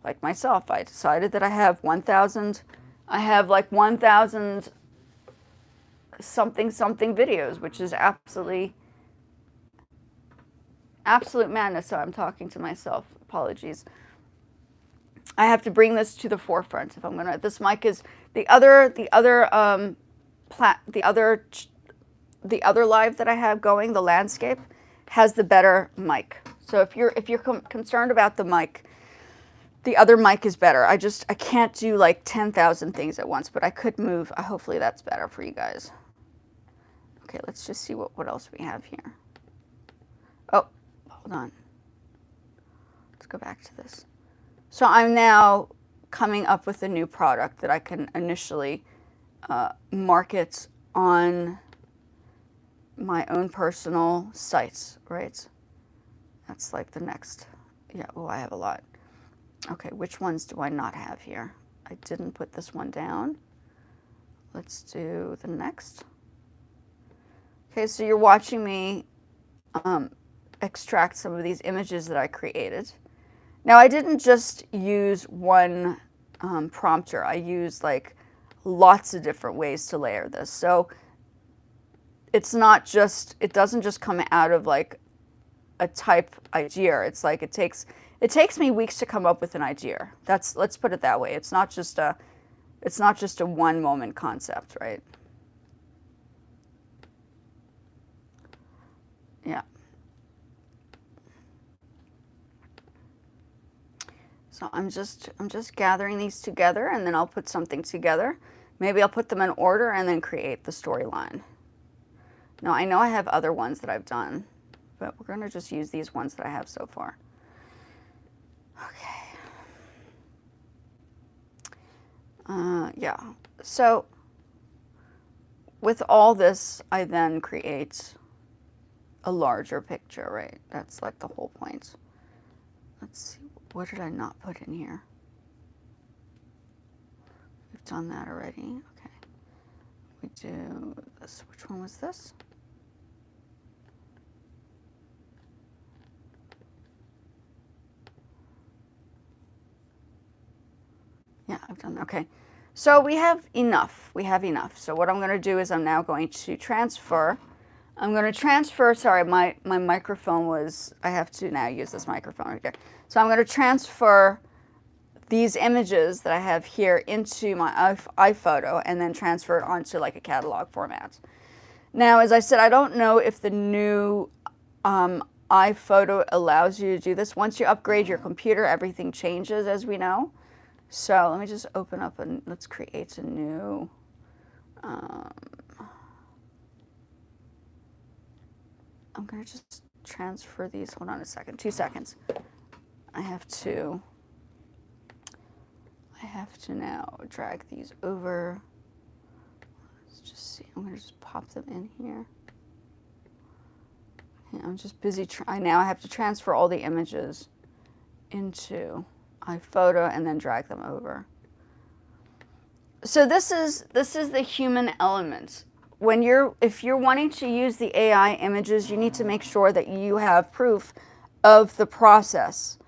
Like myself, I decided that I have like 1,000 something videos, which is absolute madness. So I'm talking to myself. Apologies. I have to bring this to the forefront if I'm gonna. This mic is the other live that I have going. The landscape has the better mic. So if you're concerned about the mic, the other mic is better. I can't do like 10,000 things at once, but I could move. Hopefully that's better for you guys. Okay, let's just see what else we have here. Oh, hold on. Let's go back to this. So I'm now coming up with a new product that I can initially market on my own personal sites, right? That's like the next. Yeah, oh, I have a lot. Okay, which ones do I not have here? I didn't put this one down. Let's do the next. Okay, so you're watching me extract some of these images that I created. Now, I didn't just use one prompter. I used like lots of different ways to layer this. So it's not just, it doesn't just come out of like a type idea. It's like it takes me weeks to come up with an idea. Let's put it that way. It's not just a one moment concept, right? Yeah. So I'm just gathering these together, and then I'll put something together. Maybe I'll put them in order and then create the storyline. Now I know I have other ones that I've done, but we're gonna just use these ones that I have so far. Okay. Yeah. So with all this, I then create a larger picture, right? That's like the whole point. Let's see, what did I not put in here? We've done that already. Okay. We do this. Which one was this? Yeah, I've done that. Okay. So we have enough. So what I'm going to do is I'm now going to transfer. Sorry, my microphone was, I have to now use this microphone right here. So I'm going to transfer these images that I have here into my iPhoto and then transfer it onto like a catalog format. Now, as I said, I don't know if the new iPhoto allows you to do this. Once you upgrade your computer, everything changes, as we know. So let me just open up and let's create a new, I'm going to just transfer these. Hold on a second, 2 seconds. I have to now drag these over. Let's just see, I'm going to just pop them in here. Yeah, I'm just busy, now I have to transfer all the images into iPhoto and then drag them over. So this is the human element. If you're wanting to use the AI images, you need to make sure that you have proof of the process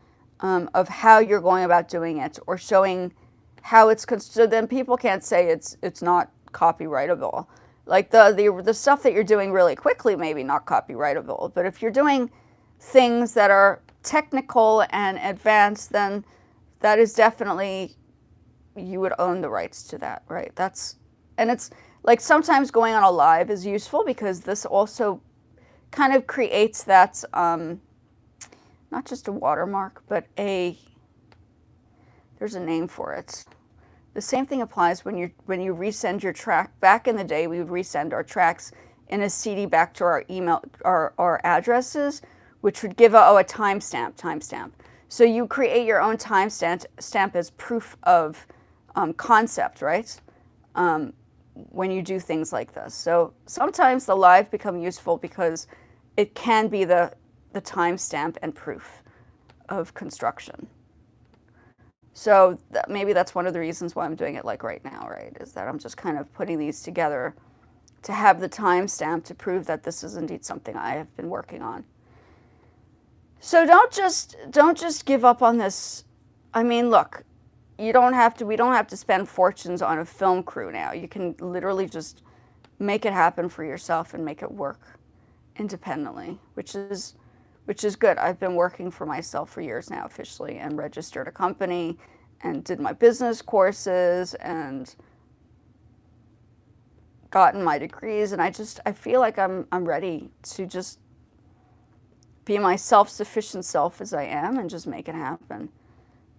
of how you're going about doing it, or showing how it's, so then people can't say it's not copyrightable. Like the stuff that you're doing really quickly, maybe not copyrightable, but if you're doing things that are technical and advanced, then that is definitely, you would own the rights to that, right? And it's like sometimes going on a live is useful because this also kind of creates that, not just a watermark, but there's a name for it. The same thing applies when you resend your track. Back in the day, we would resend our tracks in a CD back to our email, our addresses, which would give a timestamp. So you create your own timestamp as proof of concept, right? When you do things like this. So sometimes the live become useful because it can be the timestamp and proof of construction. So maybe that's one of the reasons why I'm doing it like right now, right? Is that I'm just kind of putting these together to have the timestamp to prove that this is indeed something I have been working on. So don't just give up on this. I mean, look, we don't have to spend fortunes on a film crew now. You can literally just make it happen for yourself and make it work independently, which is good. I've been working for myself for years now officially, and registered a company and did my business courses and gotten my degrees, and I feel like I'm ready to just be my self-sufficient self as I am and just make it happen.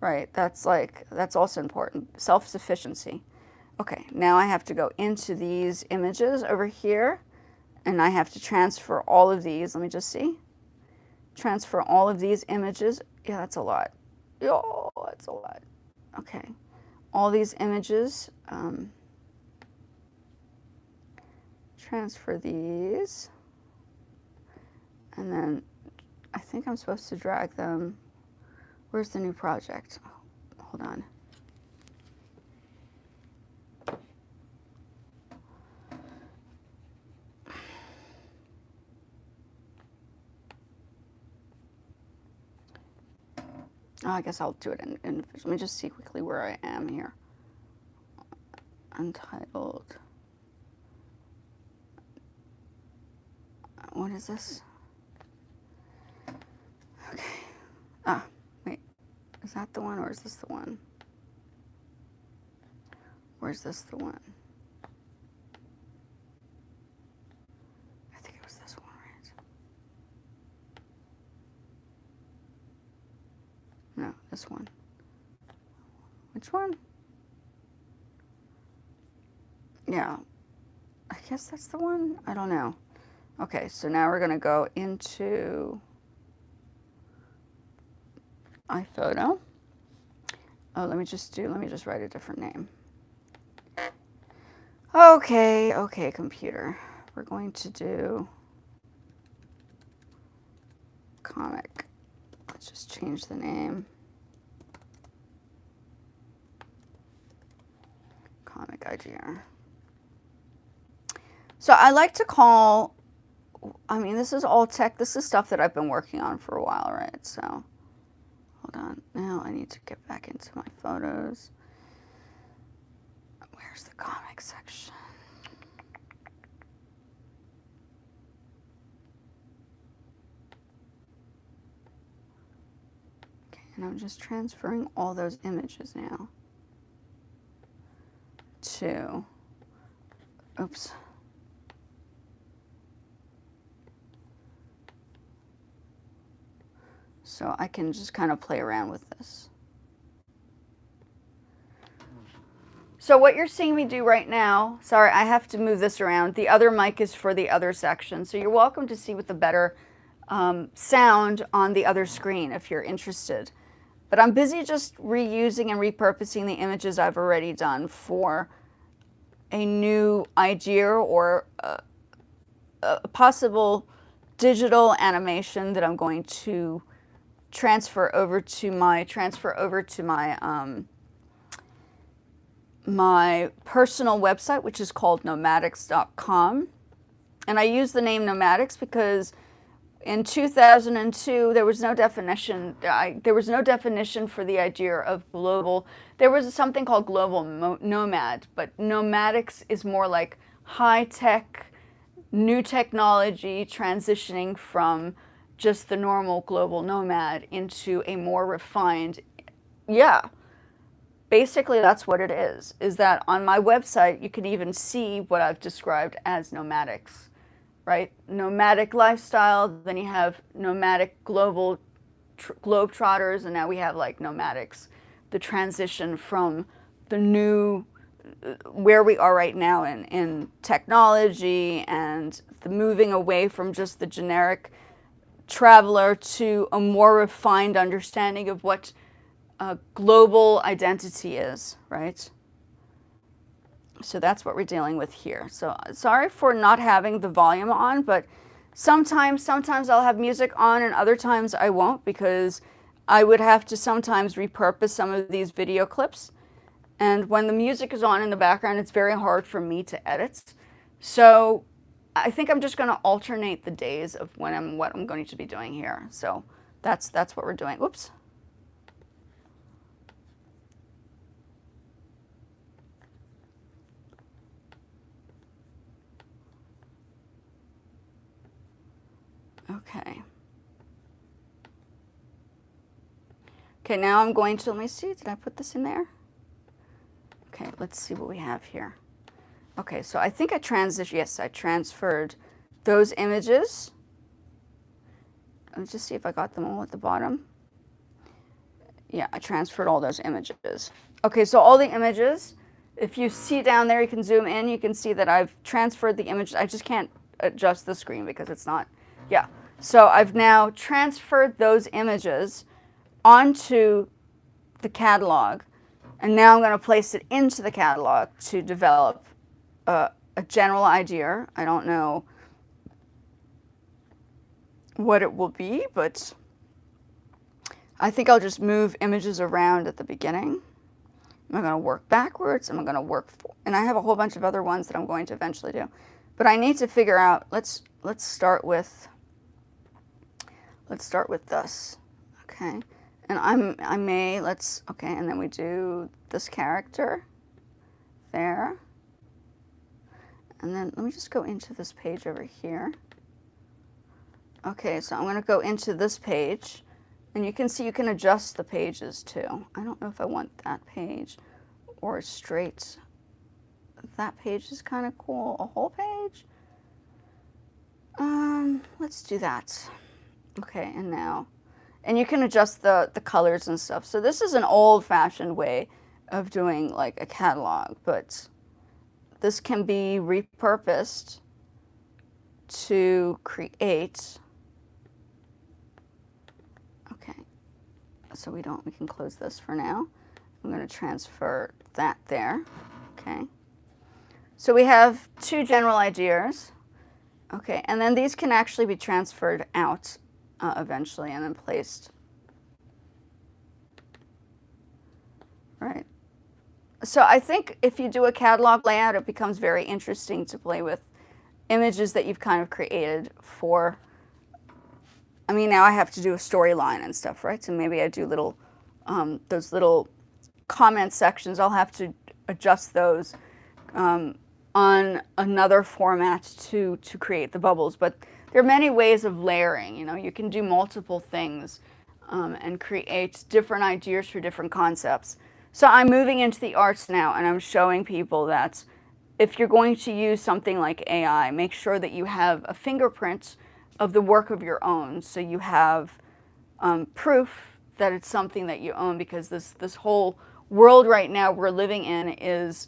Right? That's also important. Self-sufficiency. Okay, now I have to go into these images over here, and I have to transfer all of these. Let me just see. Transfer all of these images. Yeah, that's a lot. Oh, that's a lot. Okay, all these images. Transfer these. And then I think I'm supposed to drag them. Where's the new project? Oh, hold on. Oh, I guess I'll do it in. Let me just see quickly where I am here. Untitled. What is this? Okay. Ah, wait. Is that the one or is this the one? Or is this the one? I think it was this one, right? No, this one. Which one? Yeah. I guess that's the one? I don't know. Okay, so now we're going to go into iPhoto. Oh, let me just write a different name. Okay, computer. We're going to do comic. Let's just change the name. Comic idea. So I like to call, I mean, this is all tech. This is stuff that I've been working on for a while, right? So hold on. Now I need to get back into my photos. Where's the comic section? Okay, and I'm just transferring all those images now to, oops. So I can just kind of play around with this. So what you're seeing me do right now, sorry, I have to move this around. The other mic is for the other section. So you're welcome to see with the better sound on the other screen if you're interested. But I'm busy just reusing and repurposing the images I've already done for a new idea or a possible digital animation that I'm going to transfer over to my my personal website, which is called Nomadixx.com. And I use the name Nomadixx because in 2002 there was no definition. There was no definition for the idea of global. There was something called global nomad, but Nomadixx is more like high tech, new technology transitioning from just the normal global nomad into a more refined, yeah. Basically, that's what it is that on my website, you can even see what I've described as Nomadixx, right? Nomadic lifestyle, then you have nomadic globe trotters, and now we have like Nomadixx, the transition from the new, where we are right now in technology and the moving away from just the generic traveler to a more refined understanding of what global identity is, right? So that's what we're dealing with here. So sorry for not having the volume on, but sometimes I'll have music on and other times I won't because I would have to sometimes repurpose some of these video clips. And when the music is on in the background, it's very hard for me to edit. So I think I'm just going to alternate the days of what I'm going to be doing here. So that's what we're doing. Oops. Okay. Okay, now I'm going to, let me see, did I put this in there? Okay, let's see what we have here. Okay, so I think I transferred those images. Let's just see if I got them all at the bottom. Yeah, I transferred all those images. Okay, so all the images, if you see down there, you can zoom in, you can see that I've transferred the image. I just can't adjust the screen because it's not, yeah. So I've now transferred those images onto the catalog, and now I'm going to place it into the catalog to develop a general idea. I don't know what it will be, but I think I'll just move images around at the beginning. Am I going to work backwards? Am I going to work and I have a whole bunch of other ones that I'm going to eventually do. But I need to figure out, let's start with this. Okay. And okay, and then we do this character there. And then let me just go into this page over here. Okay, so I'm going to go into this page, and you can see you can adjust the pages too. I don't know if I want that page or straight. That page is kind of cool. A whole page? Let's do that. Okay, and now, and you can adjust the colors and stuff. So this is an old-fashioned way of doing like a catalog, but this can be repurposed to create. Okay, so we can close this for now. I'm going to transfer that there. Okay, so we have two general ideas. Okay, and then these can actually be transferred out eventually and then placed. Right. So I think if you do a catalog layout, it becomes very interesting to play with images that you've kind of created for, I mean, now I have to do a storyline and stuff, right? So maybe I do little, those little comment sections. I'll have to adjust those on another format to create the bubbles. But there are many ways of layering. You know, you can do multiple things and create different ideas for different concepts. So I'm moving into the arts now, and I'm showing people that if you're going to use something like AI, make sure that you have a fingerprint of the work of your own, so you have proof that it's something that you own, because this whole world right now we're living in is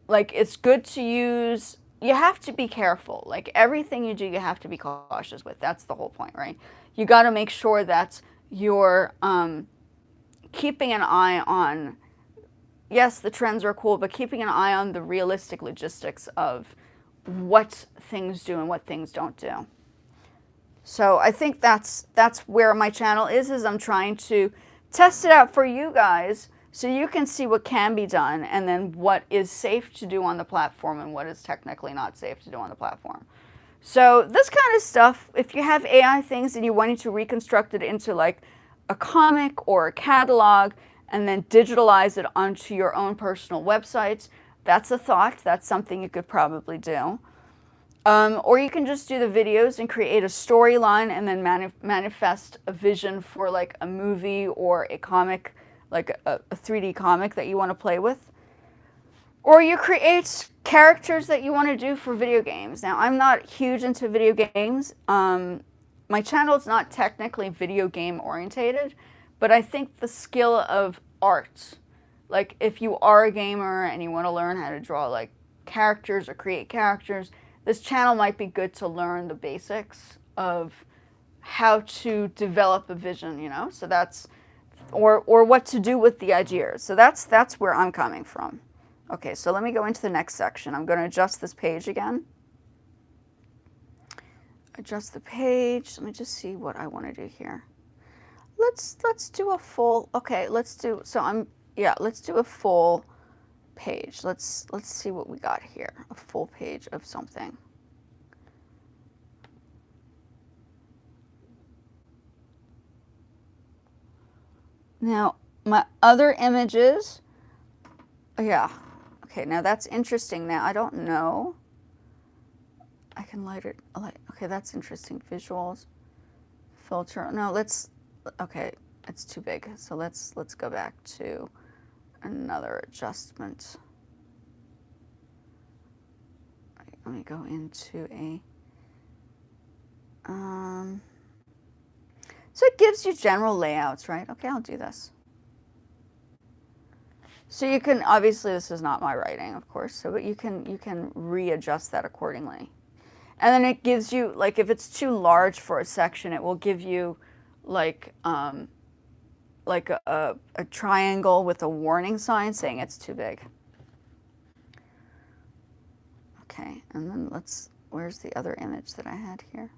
like, it's good to use. You have to be careful. Like everything you do, you have to be cautious with. That's the whole point, right? You got to make sure that you're keeping an eye on, yes, the trends are cool, but keeping an eye on the realistic logistics of what things do and what things don't do. So I think that's where my channel is I'm trying to test it out for you guys so you can see what can be done, and then what is safe to do on the platform and what is technically not safe to do on the platform. So this kind of stuff, if you have AI things and you wanted to reconstruct it into like a comic or a catalog and then digitalize it onto your own personal websites, that's a thought. That's something you could probably do. Or you can just do the videos and create a storyline and then manifest a vision for like a movie or a comic, like a 3D comic that you want to play with. Or you create characters that you want to do for video games. Now, I'm not huge into video games. My channel is not technically video game orientated, but I think the skill of art, like if you are a gamer and you want to learn how to draw like characters or create characters, this channel might be good to learn the basics of how to develop a vision, you know? So that's, or what to do with the ideas. So that's where I'm coming from. Okay, so let me go into the next section. I'm going to adjust this page again. adjust the page. Let me just see what I want to do here. Let's do a full, okay, let's do, so let's do a full page. Let's see what we got here. A full page of something. Now, my other images, yeah, okay, now that's interesting. Now, I don't know. I can light it, okay, that's interesting. Visuals, filter, no, okay, it's too big. So let's go back to another adjustment. Let me go into a, so it gives you general layouts, right? Okay, I'll do this. So you can, obviously this is not my writing, of course, so but you can readjust that accordingly. And then it gives you, like, if it's too large for a section, it will give you like a triangle with a warning sign saying it's too big. Okay, and then where's the other image that I had here?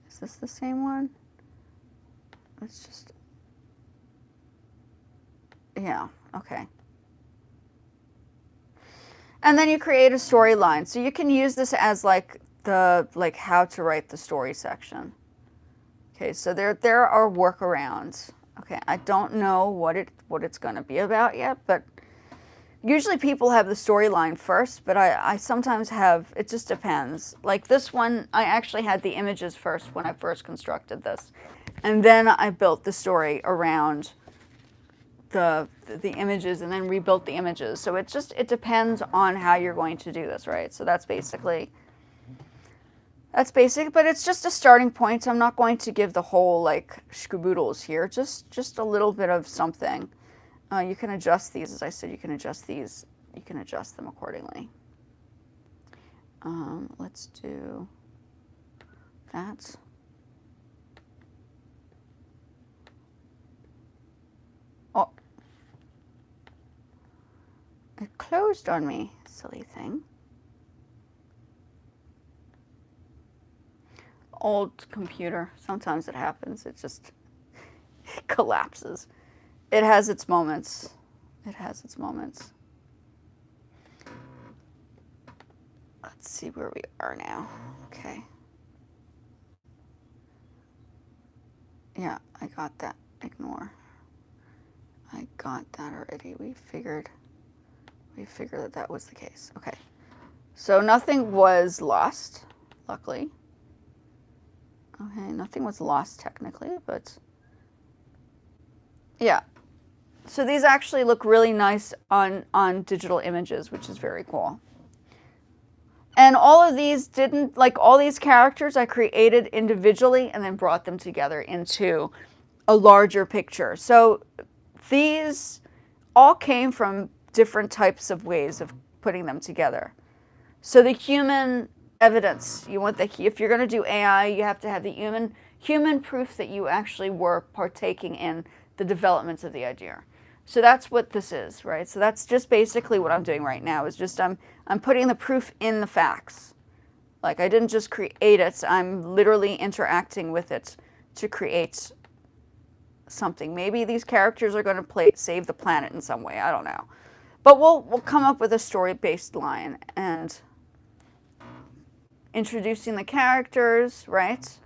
Is this the same one? Let's just, yeah, okay. And then you create a storyline. So you can use this as like how to write the story section. Okay, so there are workarounds. Okay, I don't know what it's going to be about yet, but usually people have the storyline first, but I sometimes have, it just depends. Like this one, I actually had the images first when I first constructed this. And then I built the story around the images and then rebuilt the images. So it depends on how you're going to do this, right? So that's basic, but it's just a starting point. I'm not going to give the whole like scaboodles here, just a little bit of something. You can adjust these, as I said, you can adjust these, you can adjust them accordingly. Let's do that. Oh, it closed on me, silly thing. Old computer, sometimes it happens, it collapses. It has its moments. It has its moments. Let's see where we are now. Okay. Yeah, I got that. Ignore. I got that already. We figured that was the case. Okay. So nothing was lost, luckily. Okay, nothing was lost technically, but yeah. So these actually look really nice on digital images, which is very cool. And all of these all these characters I created individually and then brought them together into a larger picture. So these all came from different types of ways of putting them together. So the human evidence, if you're going to do AI, you have to have the human proof that you actually were partaking in the developments of the idea. So that's what this is, right? So that's just basically what I'm doing right now, is just I'm putting the proof in the facts. Like, I didn't just create it, I'm literally interacting with it to create something. Maybe these characters are going to save the planet in some way, I don't know. But we'll come up with a story-based line and introducing the characters, right?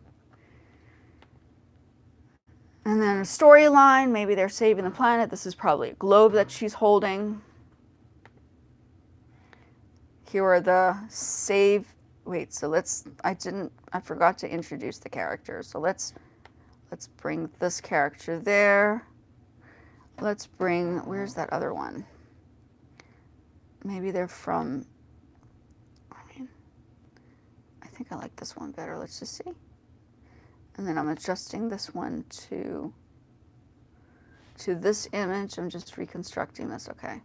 And then a storyline, maybe they're saving the planet. This is probably a globe that she's holding. Here are the I forgot to introduce the characters. So let's bring this character there. Where's that other one? Maybe they're from, I think I like this one better. Let's just see. And then I'm adjusting this one to this image. I'm just reconstructing this, okay.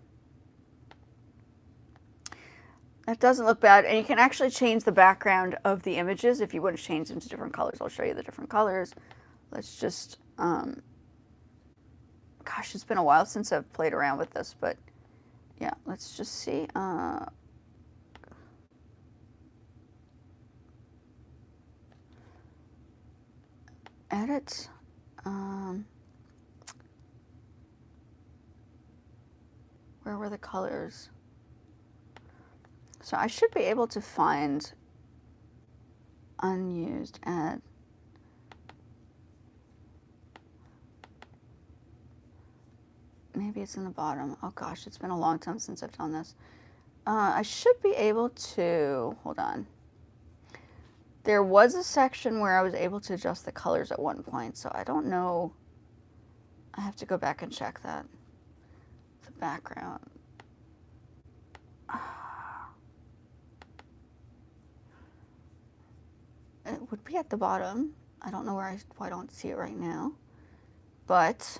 That doesn't look bad. And you can actually change the background of the images if you want to change them to different colors. I'll show you the different colors. Let's just, gosh, it's been a while since I've played around with this, but yeah, let's just see. edit. Where were the colors? So I should be able to find unused add. Maybe it's in the bottom. Oh gosh, it's been a long time since I've done this. I should be able to, hold on. There was a section where I was able to adjust the colors at one point, so I don't know. I have to go back and check that. The background. It would be at the bottom. I don't know why I don't see it right now, but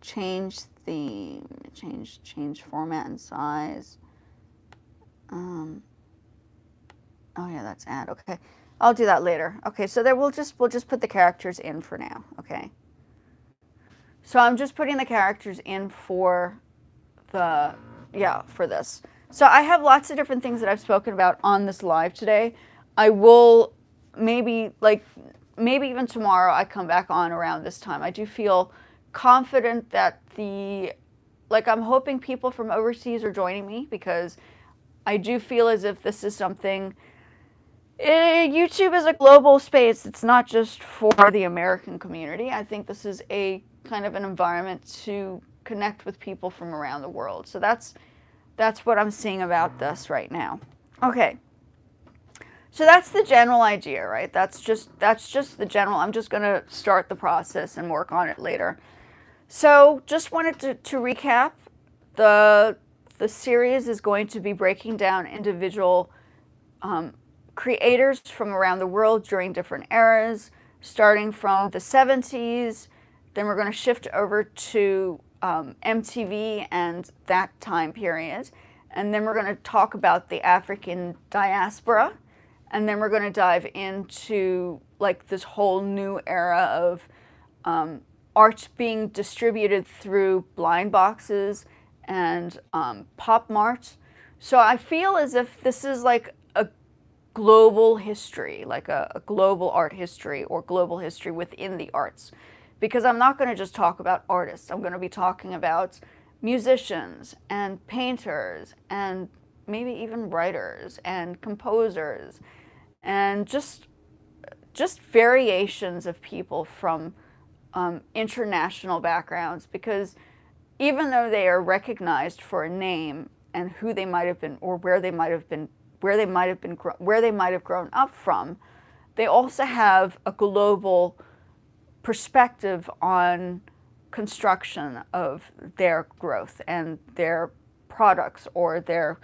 change theme, change format and size. Oh yeah, that's add. Okay, I'll do that later. Okay, so there we'll just put the characters in for now. Okay. So I'm just putting the characters in for the for this. So I have lots of different things that I've spoken about on this live today. I will maybe even tomorrow I come back on around this time. I do feel confident that I'm hoping people from overseas are joining me, because I do feel as if this is something, YouTube is a global space. It's not just for the American community. I think this is a kind of an environment to connect with people from around the world. So that's what I'm seeing about this right now. Okay. So that's the general idea, right? That's just the general. I'm just going to start the process and work on it later. So just wanted to recap. The series is going to be breaking down individual creators from around the world during different eras, starting from the 70s. Then we're going to shift over to MTV and that time period. And then we're going to talk about the African diaspora. And then we're going to dive into like this whole new era of art being distributed through blind boxes and pop mart. So I feel as if this is like a global history, like a global art history or global history within the arts. Because I'm not going to just talk about artists. I'm going to be talking about musicians and painters and maybe even writers and composers and just variations of people from international backgrounds, because even though they are recognized for a name and who they might have been or where they might have grown up from, they also have a global perspective on construction of their growth and their products or their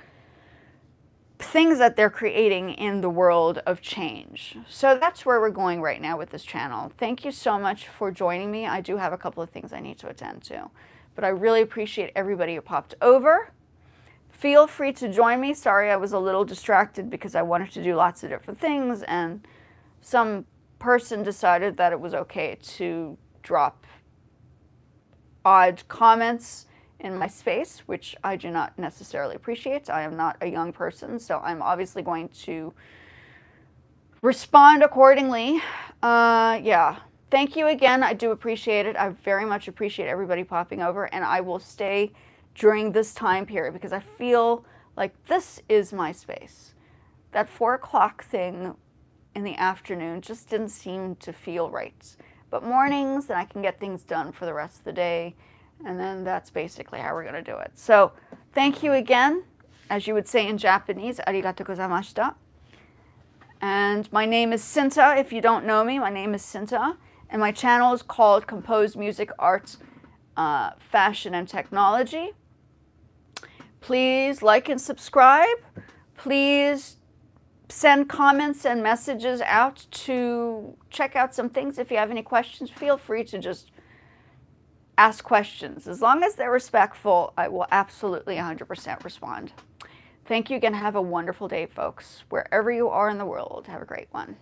things that they're creating in the world of change. So that's where we're going right now with this channel. Thank you so much for joining me. I do have a couple of things I need to attend to, but I really appreciate everybody who popped over. Feel free to join me. Sorry, I was a little distracted because I wanted to do lots of different things, and some person decided that it was okay to drop odd comments in my space, which I do not necessarily appreciate. I am not a young person, so I'm obviously going to respond accordingly. Yeah, thank you again. I do appreciate it. I very much appreciate everybody popping over, and I will stay during this time period because I feel like this is my space. That 4 o'clock thing in the afternoon just didn't seem to feel right. But mornings, then I can get things done for the rest of the day. And then that's basically how we're going to do it. So thank you again. As you would say in Japanese, arigatou gozaimashita. And my name is Cinta. If you don't know me, my name is Cinta. And my channel is called Composed Music, Arts, Fashion, and Technology. Please like and subscribe. Please send comments and messages out to check out some things. If you have any questions, feel free to just ask questions. As long as they're respectful, I will absolutely 100% respond. Thank you again. Have a wonderful day, folks. Wherever you are in the world, have a great one.